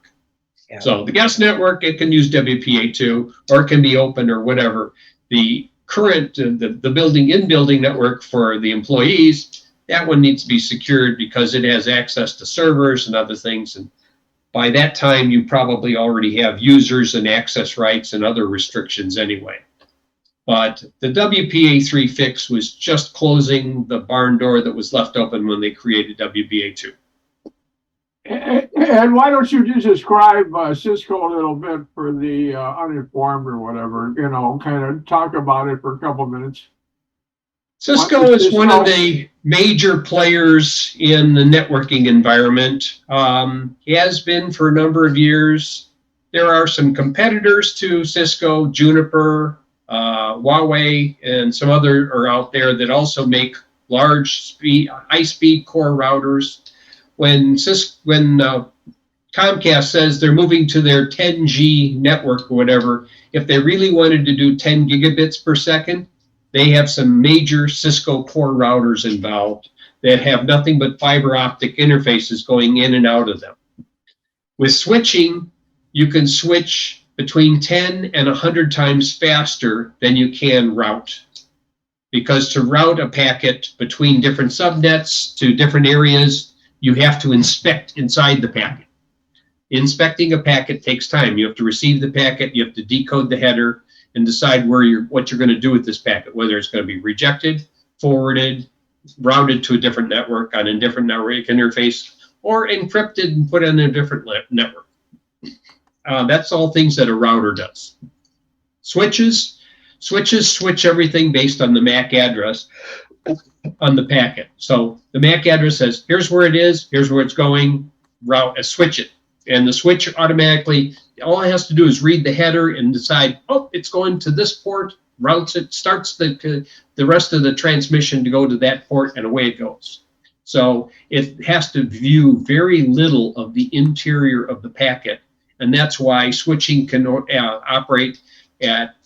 Yeah. So the guest network, it can use WPA2 or it can be open or whatever. The current, the building network for the employees, that one needs to be secured because it has access to servers and other things. And by that time, you probably already have users and access rights and other restrictions anyway. But the WPA3 fix was just closing the barn door that was left open when they created WPA2. And why don't you just describe Cisco a little bit for the uninformed or whatever, you know, kind of talk about it for a couple minutes. Cisco is one of the major players in the networking environment. Has been for a number of years. There are some competitors to Cisco, Juniper, Huawei, and some other are out there that also make high-speed core routers. When Comcast says they're moving to their 10G network or whatever, if they really wanted to do 10 gigabits per second, they have some major Cisco core routers involved that have nothing but fiber optic interfaces going in and out of them. With switching, you can switch between 10 and 100 times faster than you can route. Because to route a packet between different subnets to different areas, you have to inspect inside the packet. Inspecting a packet takes time. You have to receive the packet, you have to decode the header, and decide what you're going to do with this packet, whether it's going to be rejected, forwarded, routed to a different network on a different network interface, or encrypted and put on a different network. That's all things that a router does. Switches switch everything based on the MAC address on the packet. So the MAC address says, here's where it is, here's where it's going, switch it. And the switch automatically, all it has to do is read the header and decide, oh, it's going to this port, routes it, starts the rest of the transmission to go to that port, and away it goes. So it has to view very little of the interior of the packet, and that's why switching can operate at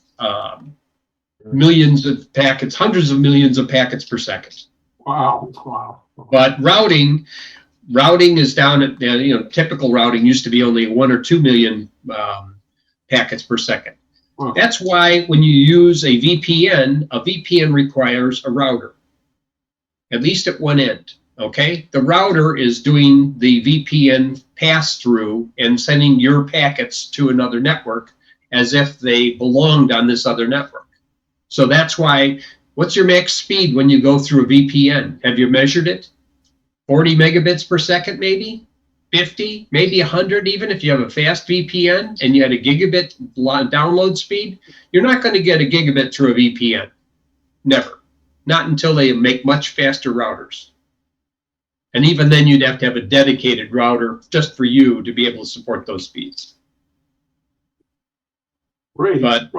millions of packets, hundreds of millions of packets per second. Wow. But routing is down at, typical routing used to be only 1 or 2 million packets per second. Wow. That's why when you use a VPN requires a router, at least at one end, okay? The router is doing the VPN pass-through and sending your packets to another network as if they belonged on this other network. So that's why, what's your max speed when you go through a VPN? Have you measured it? 40 megabits per second, maybe 50, maybe 100, even if you have a fast VPN and you had a gigabit download speed, you're not going to get a gigabit through a VPN. Never. Not until they make much faster routers. And even then you'd have to have a dedicated router just for you to be able to support those speeds. Great. But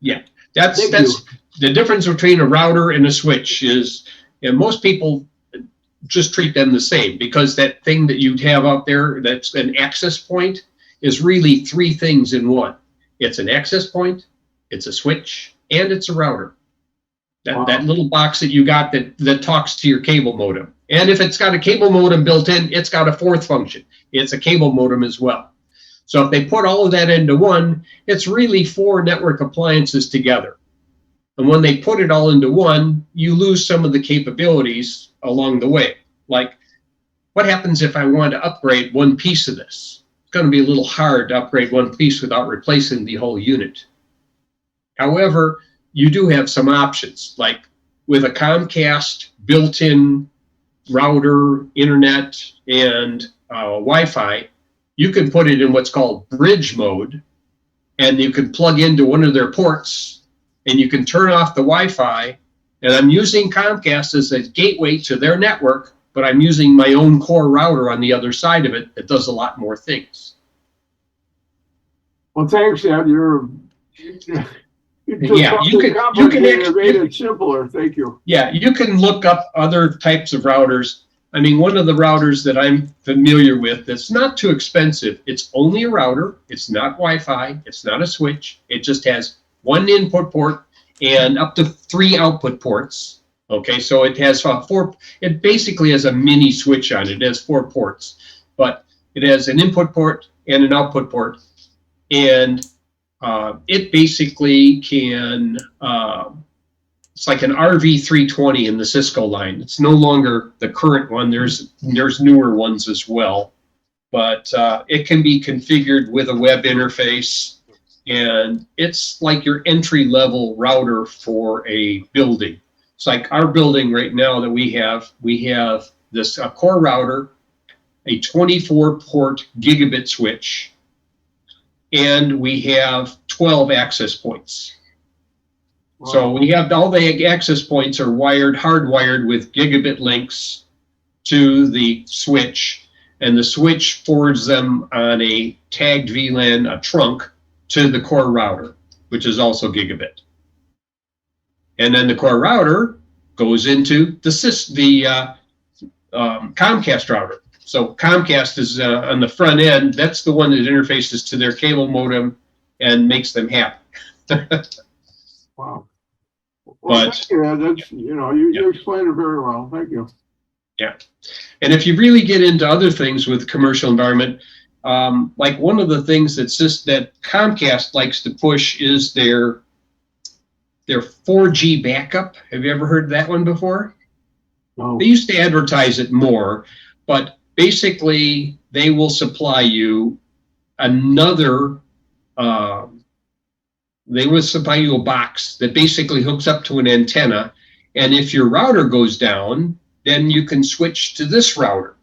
yeah, that's the difference between a router and a switch is, most people just treat them the same, because that thing that you'd have out there that's an access point is really 3 things in one. It's an access point, it's a switch, and it's a router. That little box that you got that talks to your cable modem. And if it's got a cable modem built in, it's got a 4th function. It's a cable modem as well. So if they put all of that into one, it's really 4 network appliances together. And when they put it all into one, you lose some of the capabilities along the way. Like, what happens if I want to upgrade one piece of this? It's going to be a little hard to upgrade one piece without replacing the whole unit. However, you do have some options, like with a Comcast built-in router, internet, and Wi-Fi, you can put it in what's called bridge mode, and you can plug into one of their ports, and you can turn off the Wi-Fi. And I'm using Comcast as a gateway to their network, but I'm using my own core router on the other side of it that does a lot more things. Well, thanks, Ed. You can actually made it simpler. Thank you. Yeah, you can look up other types of routers. I mean, one of the routers that I'm familiar with that's not too expensive, it's only a router, it's not Wi-Fi, it's not a switch, it just has 1 input port and up to 3 output ports. Okay, so it has 4, it basically has a mini switch on it. It has 4 ports, but it has an input port and an output port. And it basically can it's like an RV320 in the Cisco line. It's no longer the current one. There's newer ones as well, but it can be configured with a web interface, and it's like your entry-level router for a building. It's like our building right now that we have this core router, a 24-port gigabit switch, and we have 12 access points. So we have all the access points are hardwired with gigabit links to the switch, and the switch forwards them on a tagged VLAN, a trunk, to the core router, which is also gigabit. And then the core router goes into the Comcast router. So Comcast is on the front end. That's the one that interfaces to their cable modem and makes them happy. Wow. Well, But- thank you, Ed. That's, you explained it very well. Thank you. Yeah. And if you really get into other things with commercial environment, like one of the things that Comcast likes to push is their 4G backup. Have you ever heard that one before? No. They used to advertise it more, but basically they will supply you another, they will supply you a box that basically hooks up to an antenna. And if your router goes down, then you can switch to this router.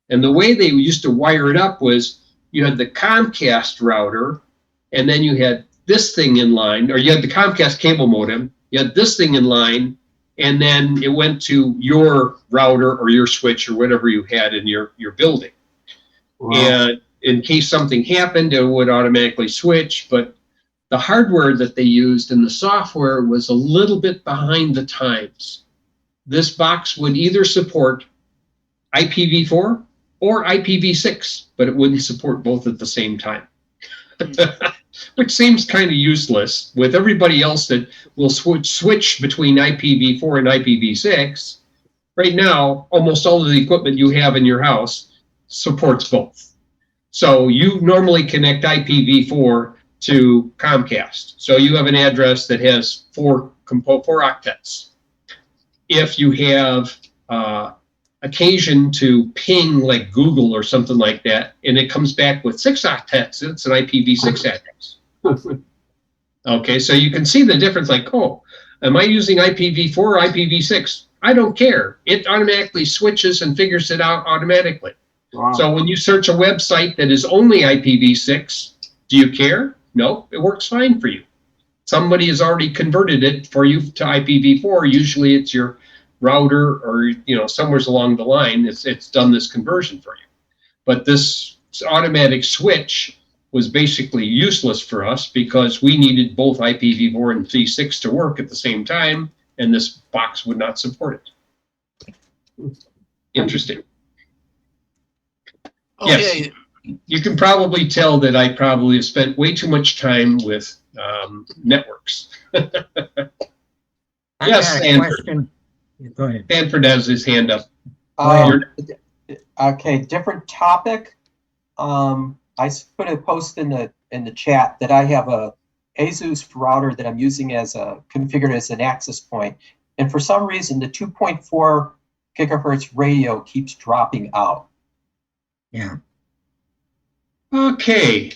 And the way they used to wire it up was you had the Comcast router, and then you had this thing in line, or you had the Comcast cable modem, you had this thing in line, and then it went to your router or your switch or whatever you had in your building. Wow. And in case something happened, it would automatically switch. But the hardware that they used and the software was a little bit behind the times. This box would either support IPv4 or IPv6, but it wouldn't support both at the same time. Which seems kind of useless with everybody else that will switch between IPv4 and IPv6. Right now, almost all of the equipment you have in your house supports both. So you normally connect IPv4 to Comcast. So you have an address that has four octets. If you have occasion to ping like Google or something like that, and it comes back with 6 octets, it's an IPv6 address. Okay, so you can see the difference, like, oh, am I using IPv4 or IPv6? I don't care. It automatically switches and figures it out automatically. Wow. So when you search a website that is only IPv6, do you care? No, it works fine for you. Somebody has already converted it for you to IPv4. Usually it's your router or somewhere along the line. It's done this conversion for you. But this automatic switch was basically useless for us because we needed both IPv4 and v6 to work at the same time, and this box would not support it. Interesting. Okay. Yes. You can probably tell that I probably have spent way too much time with networks. I Yes, got a Sanford. question. Go ahead. Stanford has his hand up. Okay, different topic. I put a post in the chat that I have a ASUS router that I'm using as configured as an access point, and for some reason the 2.4 gigahertz radio keeps dropping out. Yeah. Okay.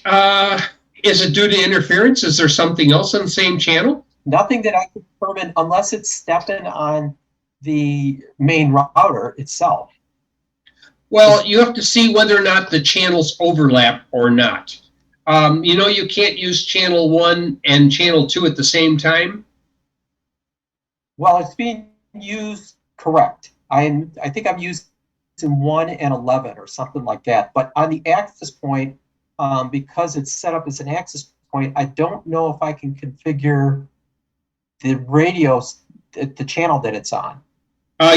Is it due to interference? Is there something else on the same channel? Nothing that I can determine unless it's stepping on the main router itself. Well, you have to see whether or not the channels overlap or not. You can't use channel 1 and channel 2 at the same time. Well, it's being used correct. I think I'm using 1 and 11 or something like that. But on the access point, because it's set up as an access point, I don't know if I can configure the radio, the channel that it's on.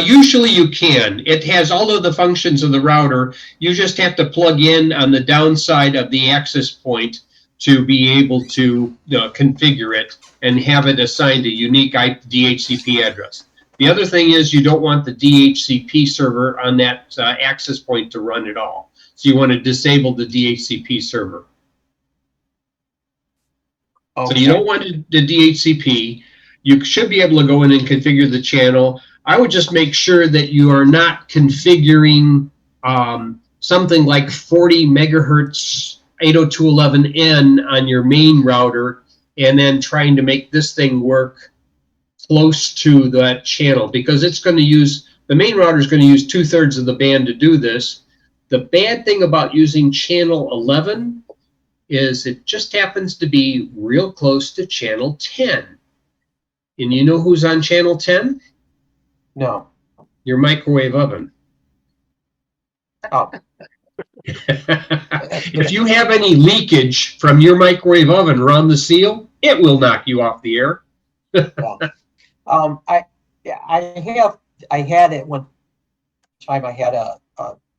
Usually you can. It has all of the functions of the router. You just have to plug in on the downside of the access point to be able to configure it and have it assigned a unique DHCP address. The other thing is you don't want the DHCP server on that access point to run at all. So you want to disable the DHCP server. Okay. So you don't want the DHCP. You should be able to go in and configure the channel. I would just make sure that you are not configuring something like 40 megahertz 802.11n on your main router and then trying to make this thing work close to that channel, because it's going to use, the main router is going to use 2/3 of the band to do this. The bad thing about using channel 11 is it just happens to be real close to channel 10. And you know who's on channel 10? No. Your microwave oven. Oh, If you have any leakage from your microwave oven around the seal, it will knock you off the air. I had it one time. I had a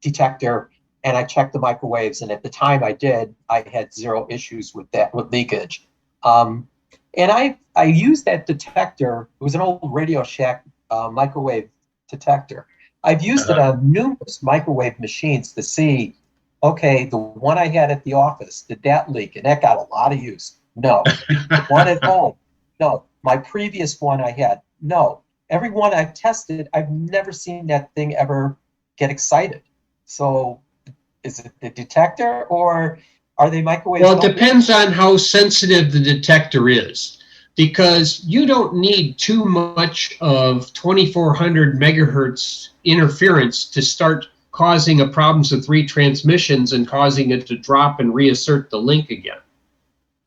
detector, and I checked the microwaves, and at the time I did, I had zero issues with that, with leakage. And I used that detector. It was an old Radio Shack microwave detector. I've used it on numerous microwave machines to see, okay, the one I had at the office, did that leak? And that got a lot of use. No. The one at home, no. My previous one I had, no. Every one I've tested, I've never seen that thing ever get excited. So is it the detector, or are they microwaves? Well, it depends on how sensitive the detector is, because you don't need too much of 2400 megahertz interference to start causing a problems with retransmissions and causing it to drop and reassert the link again.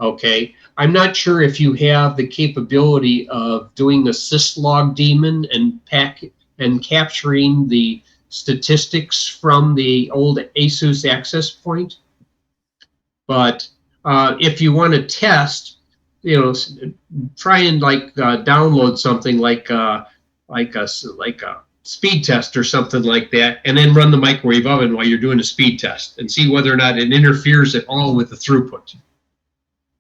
Okay, I'm not sure if you have the capability of doing a syslog daemon and capturing the statistics from the old ASUS access point. But if you want to test, you know, try and download something like a speed test or something like that, and then run the microwave oven while you're doing a speed test and see whether or not it interferes at all with the throughput.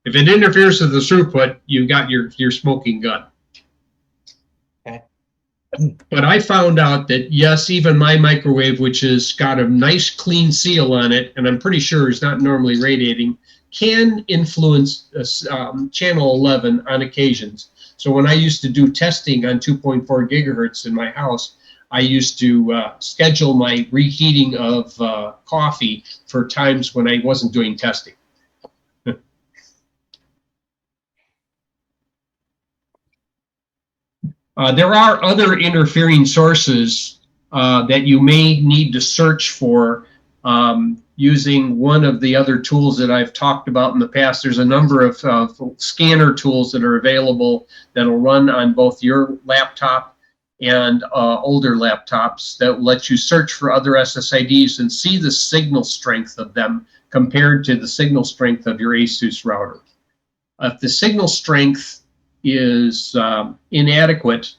If it interferes with the throughput, you've got your smoking gun. Okay. But I found out that, yes, even my microwave, which has got a nice clean seal on it, and I'm pretty sure is not normally radiating, can influence channel 11 on occasions. So when I used to do testing on 2.4 gigahertz in my house, I used to schedule my reheating of coffee for times when I wasn't doing testing. There are other interfering sources that you may need to search for using one of the other tools that I've talked about in the past. There's a number of scanner tools that are available that'll run on both your laptop and older laptops that let you search for other SSIDs and see the signal strength of them compared to the signal strength of your ASUS router. If the signal strength is inadequate,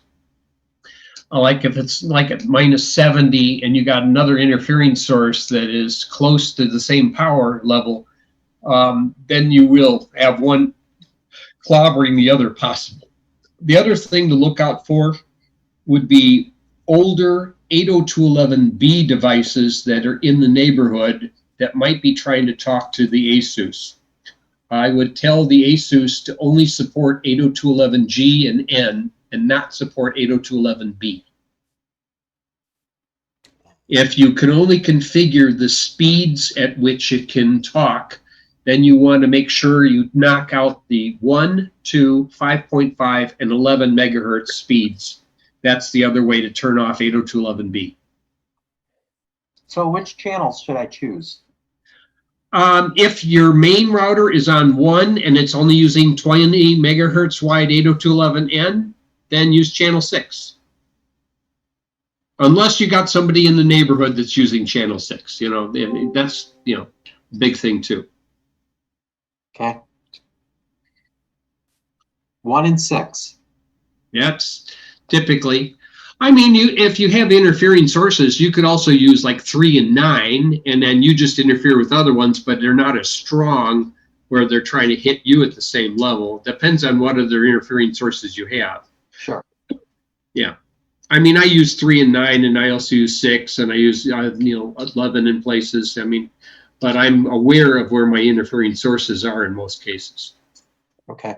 like if it's like at -70 and you got another interfering source that is close to the same power level, then you will have one clobbering the other possible. The other thing to look out for would be older 802.11b devices that are in the neighborhood that might be trying to talk to the ASUS. I would tell the ASUS to only support 802.11g and N and not support 802.11b. If you can only configure the speeds at which it can talk, then you want to make sure you knock out the 1, 2, 5.5, and 11 megahertz speeds. That's the other way to turn off 802.11b. So which channels should I choose? If your main router is on 1 and it's only using 20 megahertz wide 802.11n, then use channel 6. Unless you got somebody in the neighborhood that's using channel 6, you know, that's, you know, a big thing too. Okay. 1 and 6. That's typically, I mean, if you have interfering sources, you could also use like 3 and 9, and then you just interfere with other ones, but they're not as strong where they're trying to hit you at the same level. Depends on what other interfering sources you have. Sure. Yeah. I mean, I use 3 and 9, and I also use 6, and I use 11 in places. I mean, but I'm aware of where my interfering sources are in most cases. Okay.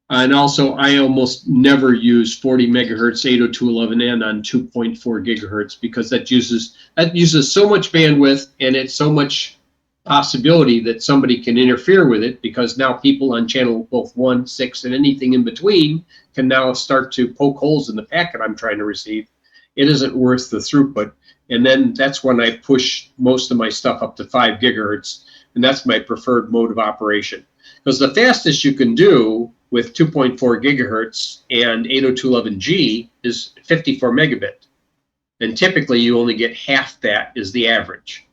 And also, I almost never use 40 megahertz 802.11n on 2.4 gigahertz because that uses so much bandwidth, and it's so much possibility that somebody can interfere with it, because now people on channel both 1, 6, and anything in between can now start to poke holes in the packet I'm trying to receive. It isn't worth the throughput. And then that's when I push most of my stuff up to 5 gigahertz, and that's my preferred mode of operation. Because the fastest you can do with 2.4 gigahertz and 802.11g is 54 megabit. And typically you only get half that is the average.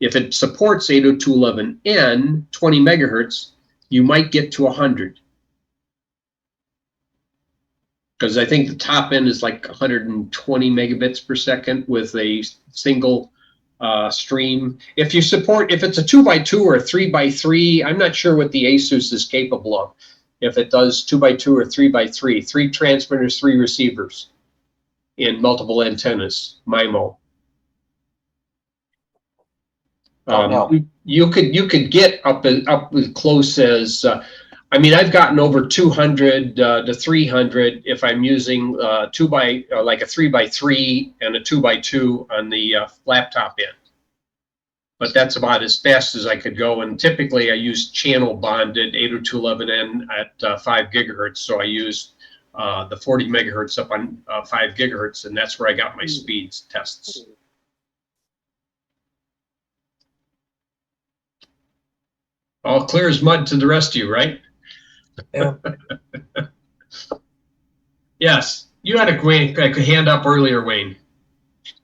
If it supports 802.11n, 20 megahertz, you might get to 100. Because I think the top end is like 120 megabits per second with a single stream. If it's a 2x2 or a 3x3, I'm not sure what the ASUS is capable of. If it does 2x2 or 3x3, 3 transmitters, 3 receivers in multiple antennas, MIMO. You could get up as close as I've gotten over 200 to 300 if I'm using like a 3x3 and a 2x2 on the laptop end. But that's about as fast as I could go. And typically I use channel bonded 802.11n at 5 gigahertz. So I use the 40 megahertz up on 5 gigahertz, and that's where I got my speeds tests. All clear as mud to the rest of you, right? Yeah. Yes, you had a hand up earlier, Wayne.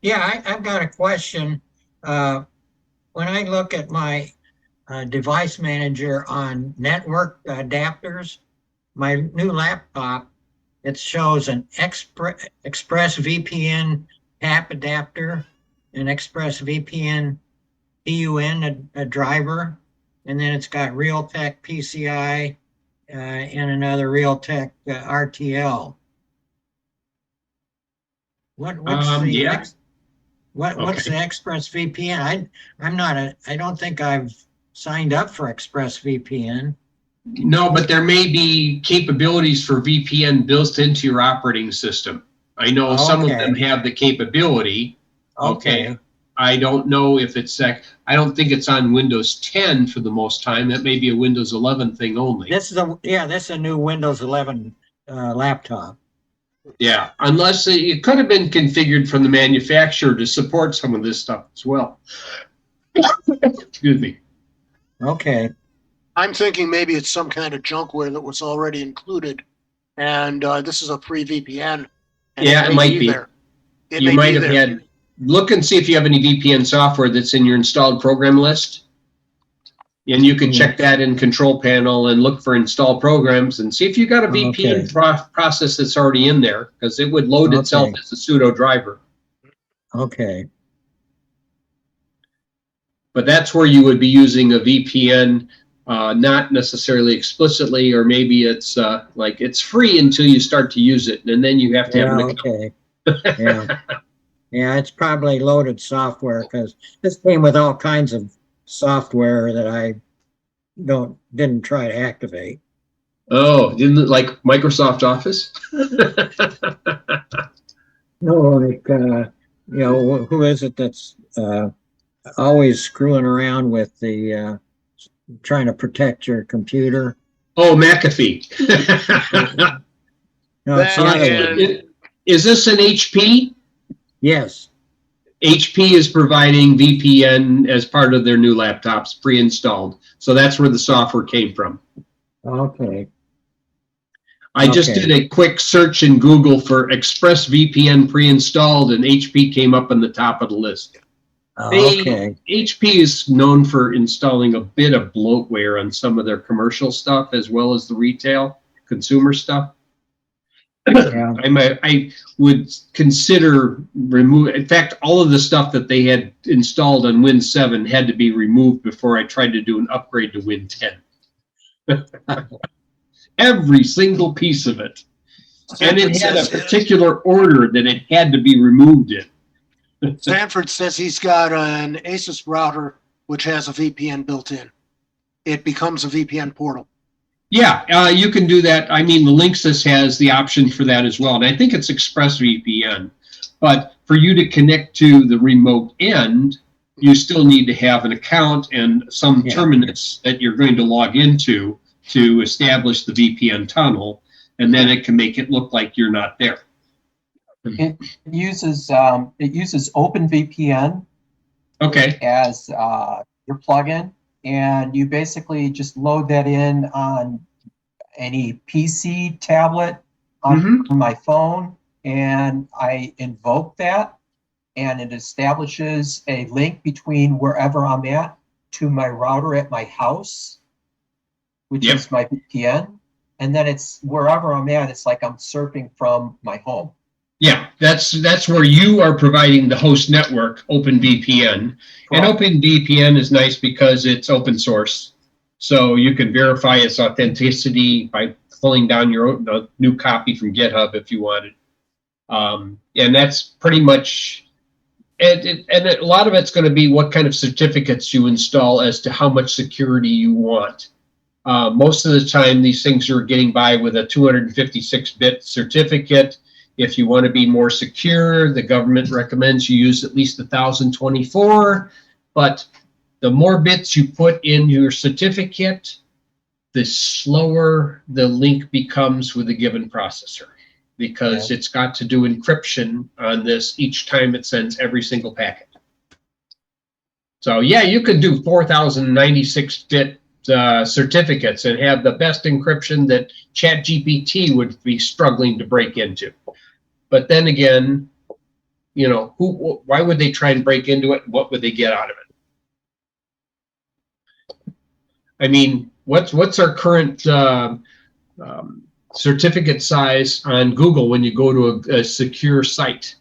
Yeah, I've got a question. When I look at my device manager on network adapters, my new laptop, it shows an ExpressVPN app adapter, an ExpressVPN PUN a driver, and then it's got Realtek PCI and another Realtek RTL. What's the ExpressVPN? I don't think I've signed up for ExpressVPN. No, but there may be capabilities for VPN built into your operating system. I know some of them have the capability. Okay. I don't know if it's I don't think it's on Windows 10 for the most time. That may be a Windows 11 thing only. This is a new Windows 11 laptop. Yeah, unless it could have been configured from the manufacturer to support some of this stuff as well. Excuse me. Okay. I'm thinking maybe it's some kind of junkware that was already included, and this is a free VPN. Yeah, it might be. You might have had. Look and see if you have any VPN software that's in your installed program list. And you can check that in Control Panel and look for installed programs and see if you got a VPN process that's already in there, because it would load itself as a pseudo driver. Okay. But that's where you would be using a VPN, not necessarily explicitly, or maybe it's like it's free until you start to use it, and then you have to have an account. Okay. Yeah. Yeah, it's probably loaded software, because this came with all kinds of software that I didn't try to activate. Oh, didn't it like Microsoft Office? No, like who is it that's always screwing around with the trying to protect your computer? Oh, McAfee. No, it's the other one. Is this an HP? Yes. HP is providing VPN as part of their new laptops, pre-installed. So that's where the software came from. Okay. I just did a quick search in Google for ExpressVPN pre-installed, and HP came up on the top of the list. Okay. HP is known for installing a bit of bloatware on some of their commercial stuff as well as the retail consumer stuff. Yeah. I would consider remove. In fact, all of the stuff that they had installed on Win 7 had to be removed before I tried to do an upgrade to Win 10. Every single piece of it. And it had a particular order that it had to be removed in. Sanford says he's got an Asus router which has a VPN built in. It becomes a VPN portal. Yeah, you can do that. I mean, the Linksys has the option for that as well, and I think it's ExpressVPN. But for you to connect to the remote end, you still need to have an account and some terminus that you're going to log into to establish the VPN tunnel, and then it can make it look like you're not there. It uses OpenVPN Okay. as your plugin, and you basically just load that in on any PC, tablet, on my phone, and I invoke that, and it establishes a link between wherever I'm at to my router at my house, which is my VPN, and then it's wherever I'm at, it's like I'm surfing from my home. Yeah, that's where you are providing the host network, OpenVPN. And OpenVPN is nice because it's open source. So you can verify its authenticity by pulling down your new copy from GitHub if you wanted. And that's pretty much, and a lot of it's going to be what kind of certificates you install as to how much security you want. Most of the time, these things are getting by with a 256-bit certificate. If you want to be more secure, the government recommends you use at least 1024. But the more bits you put in your certificate, the slower the link becomes with a given processor, because it's got to do encryption on this each time it sends every single packet. So yeah, you could do 4096-bit certificates and have the best encryption that ChatGPT would be struggling to break into. But then again, you know, why would they try and break into it? What would they get out of it? I mean, what's our current certificate size on Google when you go to a secure site?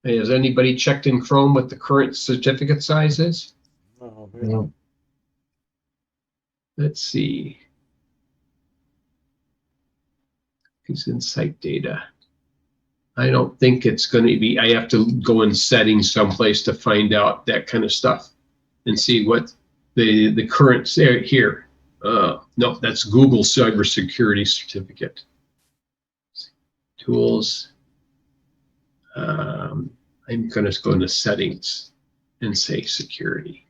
Has anybody checked in Chrome what the current certificate size is? Oh, No. Let's see. It's in site data. I don't think it's going to be, I have to go in settings someplace to find out that kind of stuff and see what the current here. No, that's Google cybersecurity certificate. Tools. I'm going to go into settings and say security.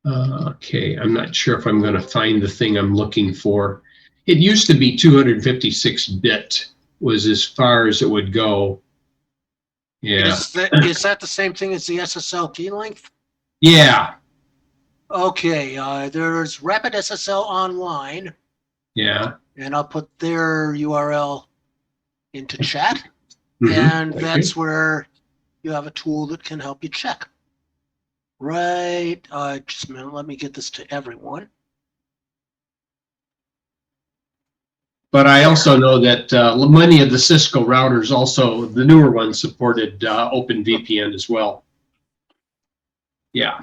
Okay, I'm not sure if I'm going to find the thing I'm looking for. It used to be 256-bit was as far as it would go. Yeah. Is that the same thing as the SSL key length? Yeah. Okay, there's Rapid SSL Online. Yeah. And I'll put their URL into chat. Mm-hmm. And that's where you have a tool that can help you check. Right. Just a minute. Let me get this to everyone. But I also know that many of the Cisco routers, also the newer ones, supported OpenVPN as well. Yeah.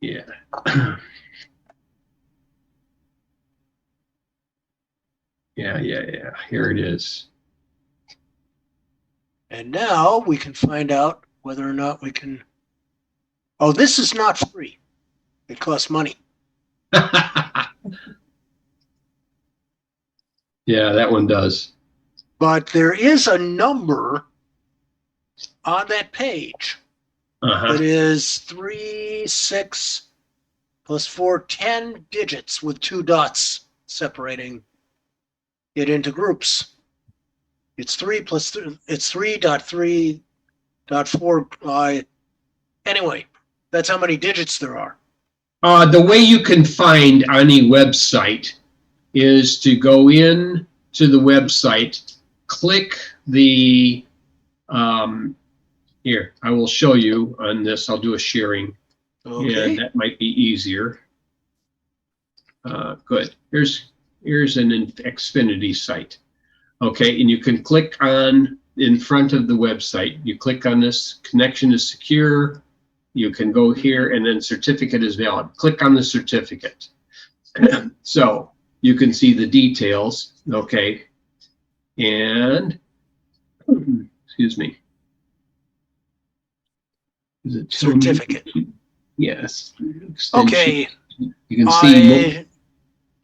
Yeah. Yeah. Here it is. And now we can find out whether or not we can. Oh, this is not free. It costs money. Yeah, that one does. But there is a number on that page that is 3, 6 plus 4, 10 digits with 2 dots separating it into groups. It's 3 plus 3. It's 3.3.4. Anyway, that's how many digits there are. The way you can find any website is to go in to the website, click the, here, I will show you on this. I'll do a sharing. Okay. And that might be easier. Good. Here's an Xfinity site. Okay, and you can click on in front of the website. You click on this, connection is secure. you can go here and then certificate is valid. Click on the certificate. So you can see the details, okay? And, excuse me. Is it Certificate. Yes. Okay. You can see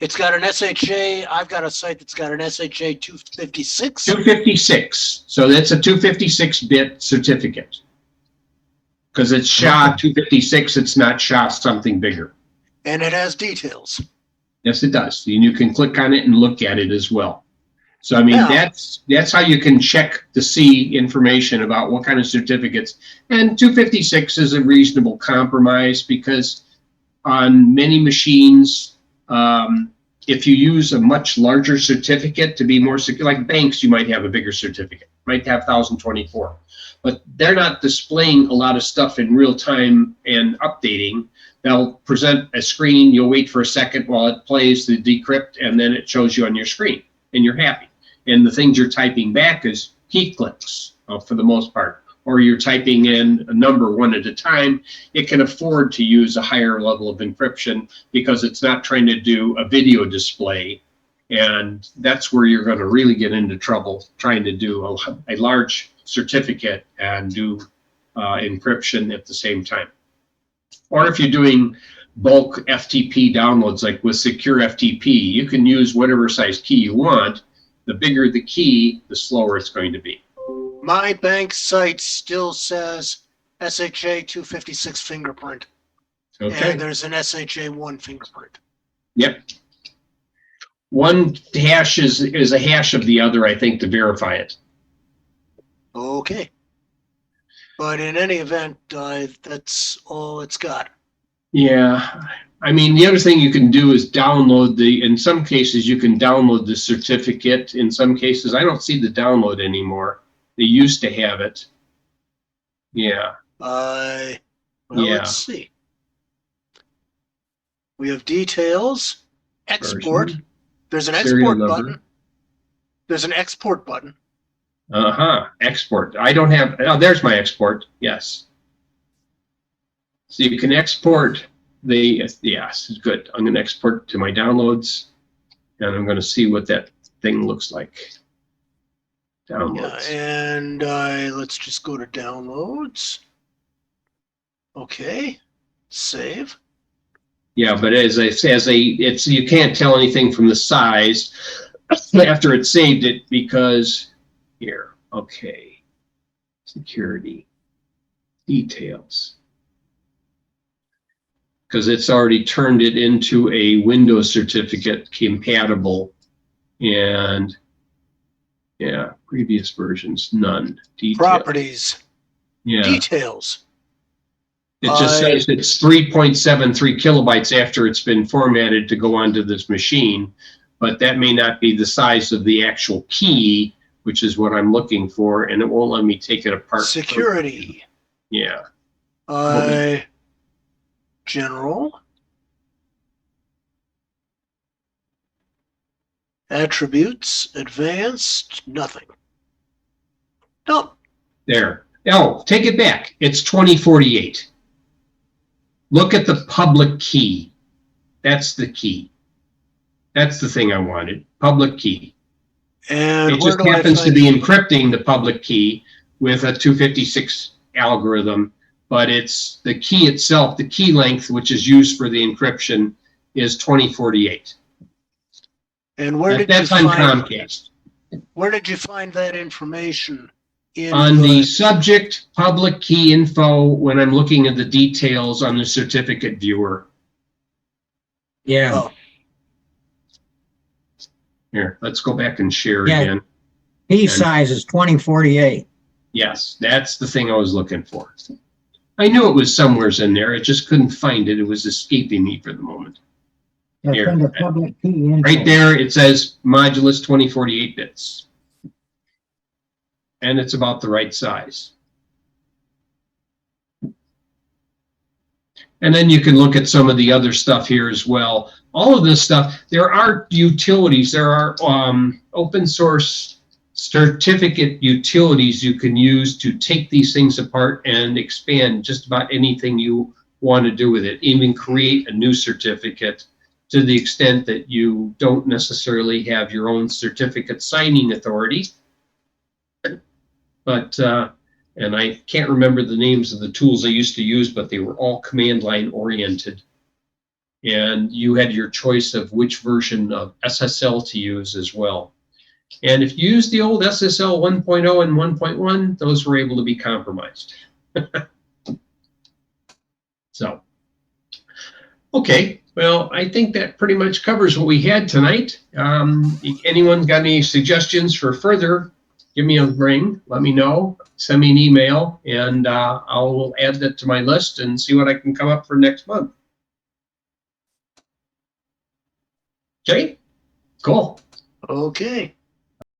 It's got an SHA. I've got a site that's got an SHA 256. 256. So that's a 256-bit certificate. Because it's SHA 256, it's not SHA something bigger. And it has details. Yes, it does. And you can click on it and look at it as well. So, I mean, Yeah. that's how you can check to see information about what kind of certificates. And 256 is a reasonable compromise because on many machines, if you use a much larger certificate to be more secure, like banks, you might have a bigger certificate, might have 1024, but they're not displaying a lot of stuff in real time and updating. They'll present a screen, you'll wait for a second while it plays the decrypt, and then it shows you on your screen, and you're happy. And the things you're typing back is key clicks for the most part, or you're typing in a number one at a time. It can afford to use a higher level of encryption because it's not trying to do a video display. And that's where you're going to really get into trouble, trying to do a large certificate and do encryption at the same time. Or if you're doing bulk FTP downloads, like with Secure FTP, you can use whatever size key you want. The bigger the key, the slower it's going to be. My bank site still says SHA 256 fingerprint. Okay. And there's an SHA 1 fingerprint. Yep. One hash is a hash of the other, I think, to verify it. Okay. But in any event, that's all it's got. Yeah. I mean, the other thing you can do is download in some cases, you can download the certificate. In some cases, I don't see the download anymore. They used to have it. Yeah. Well, Yeah. let's see. We have details, export. Version. There's an Serial export number. button. There's an export button. Export. I don't have, oh, there's my export. Yes. So you can export yes, good. I'm going to export to my downloads and I'm going to see what that thing looks like. Downloads. Yeah, and let's just go to downloads. Okay. Save. Yeah, but you can't tell anything from the size after it saved it because here, okay, security, details, because it's already turned it into a Windows certificate compatible, and yeah, previous versions, none. Detail. Properties. Yeah. Details. It just says it's 3.73 kilobytes after it's been formatted to go onto this machine, but that may not be the size of the actual key, which is what I'm looking for, and it won't let me take it apart. Security. Yeah. General. Attributes, advanced, nothing. No. There. Oh, take it back. It's 2048. Look at the public key. That's the key. That's the thing I wanted. Public key. And It just happens to be encrypting the public key with a 256 algorithm, but it's the key itself, the key length, which is used for the encryption, is 2048. And where did That's you on find Comcast. Where did you find that information? On the subject public key info, when I'm looking at the details on the certificate viewer. Yeah. Oh. Here, let's go back and share Yeah. again. P size is 2048. Yes, that's the thing I was looking for. I knew it was somewheres in there. I just couldn't find it. It was escaping me for the moment. That's Here. under public key info. Right there, it says modulus 2048 bits. And it's about the right size. And then you can look at some of the other stuff here as well. All of this stuff, there are utilities, there are open source certificate utilities you can use to take these things apart and expand just about anything you want to do with it, even create a new certificate to the extent that you don't necessarily have your own certificate signing authority. But, and I can't remember the names of the tools I used to use, but they were all command line oriented. And you had your choice of which version of SSL to use as well. And if you use the old SSL 1.0 and 1.1, those were able to be compromised. So, okay, well, I think that pretty much covers what we had tonight. If anyone's got any suggestions for further, give me a ring, let me know, send me an email, and I'll add that to my list and see what I can come up for next month. Okay, cool. Okay.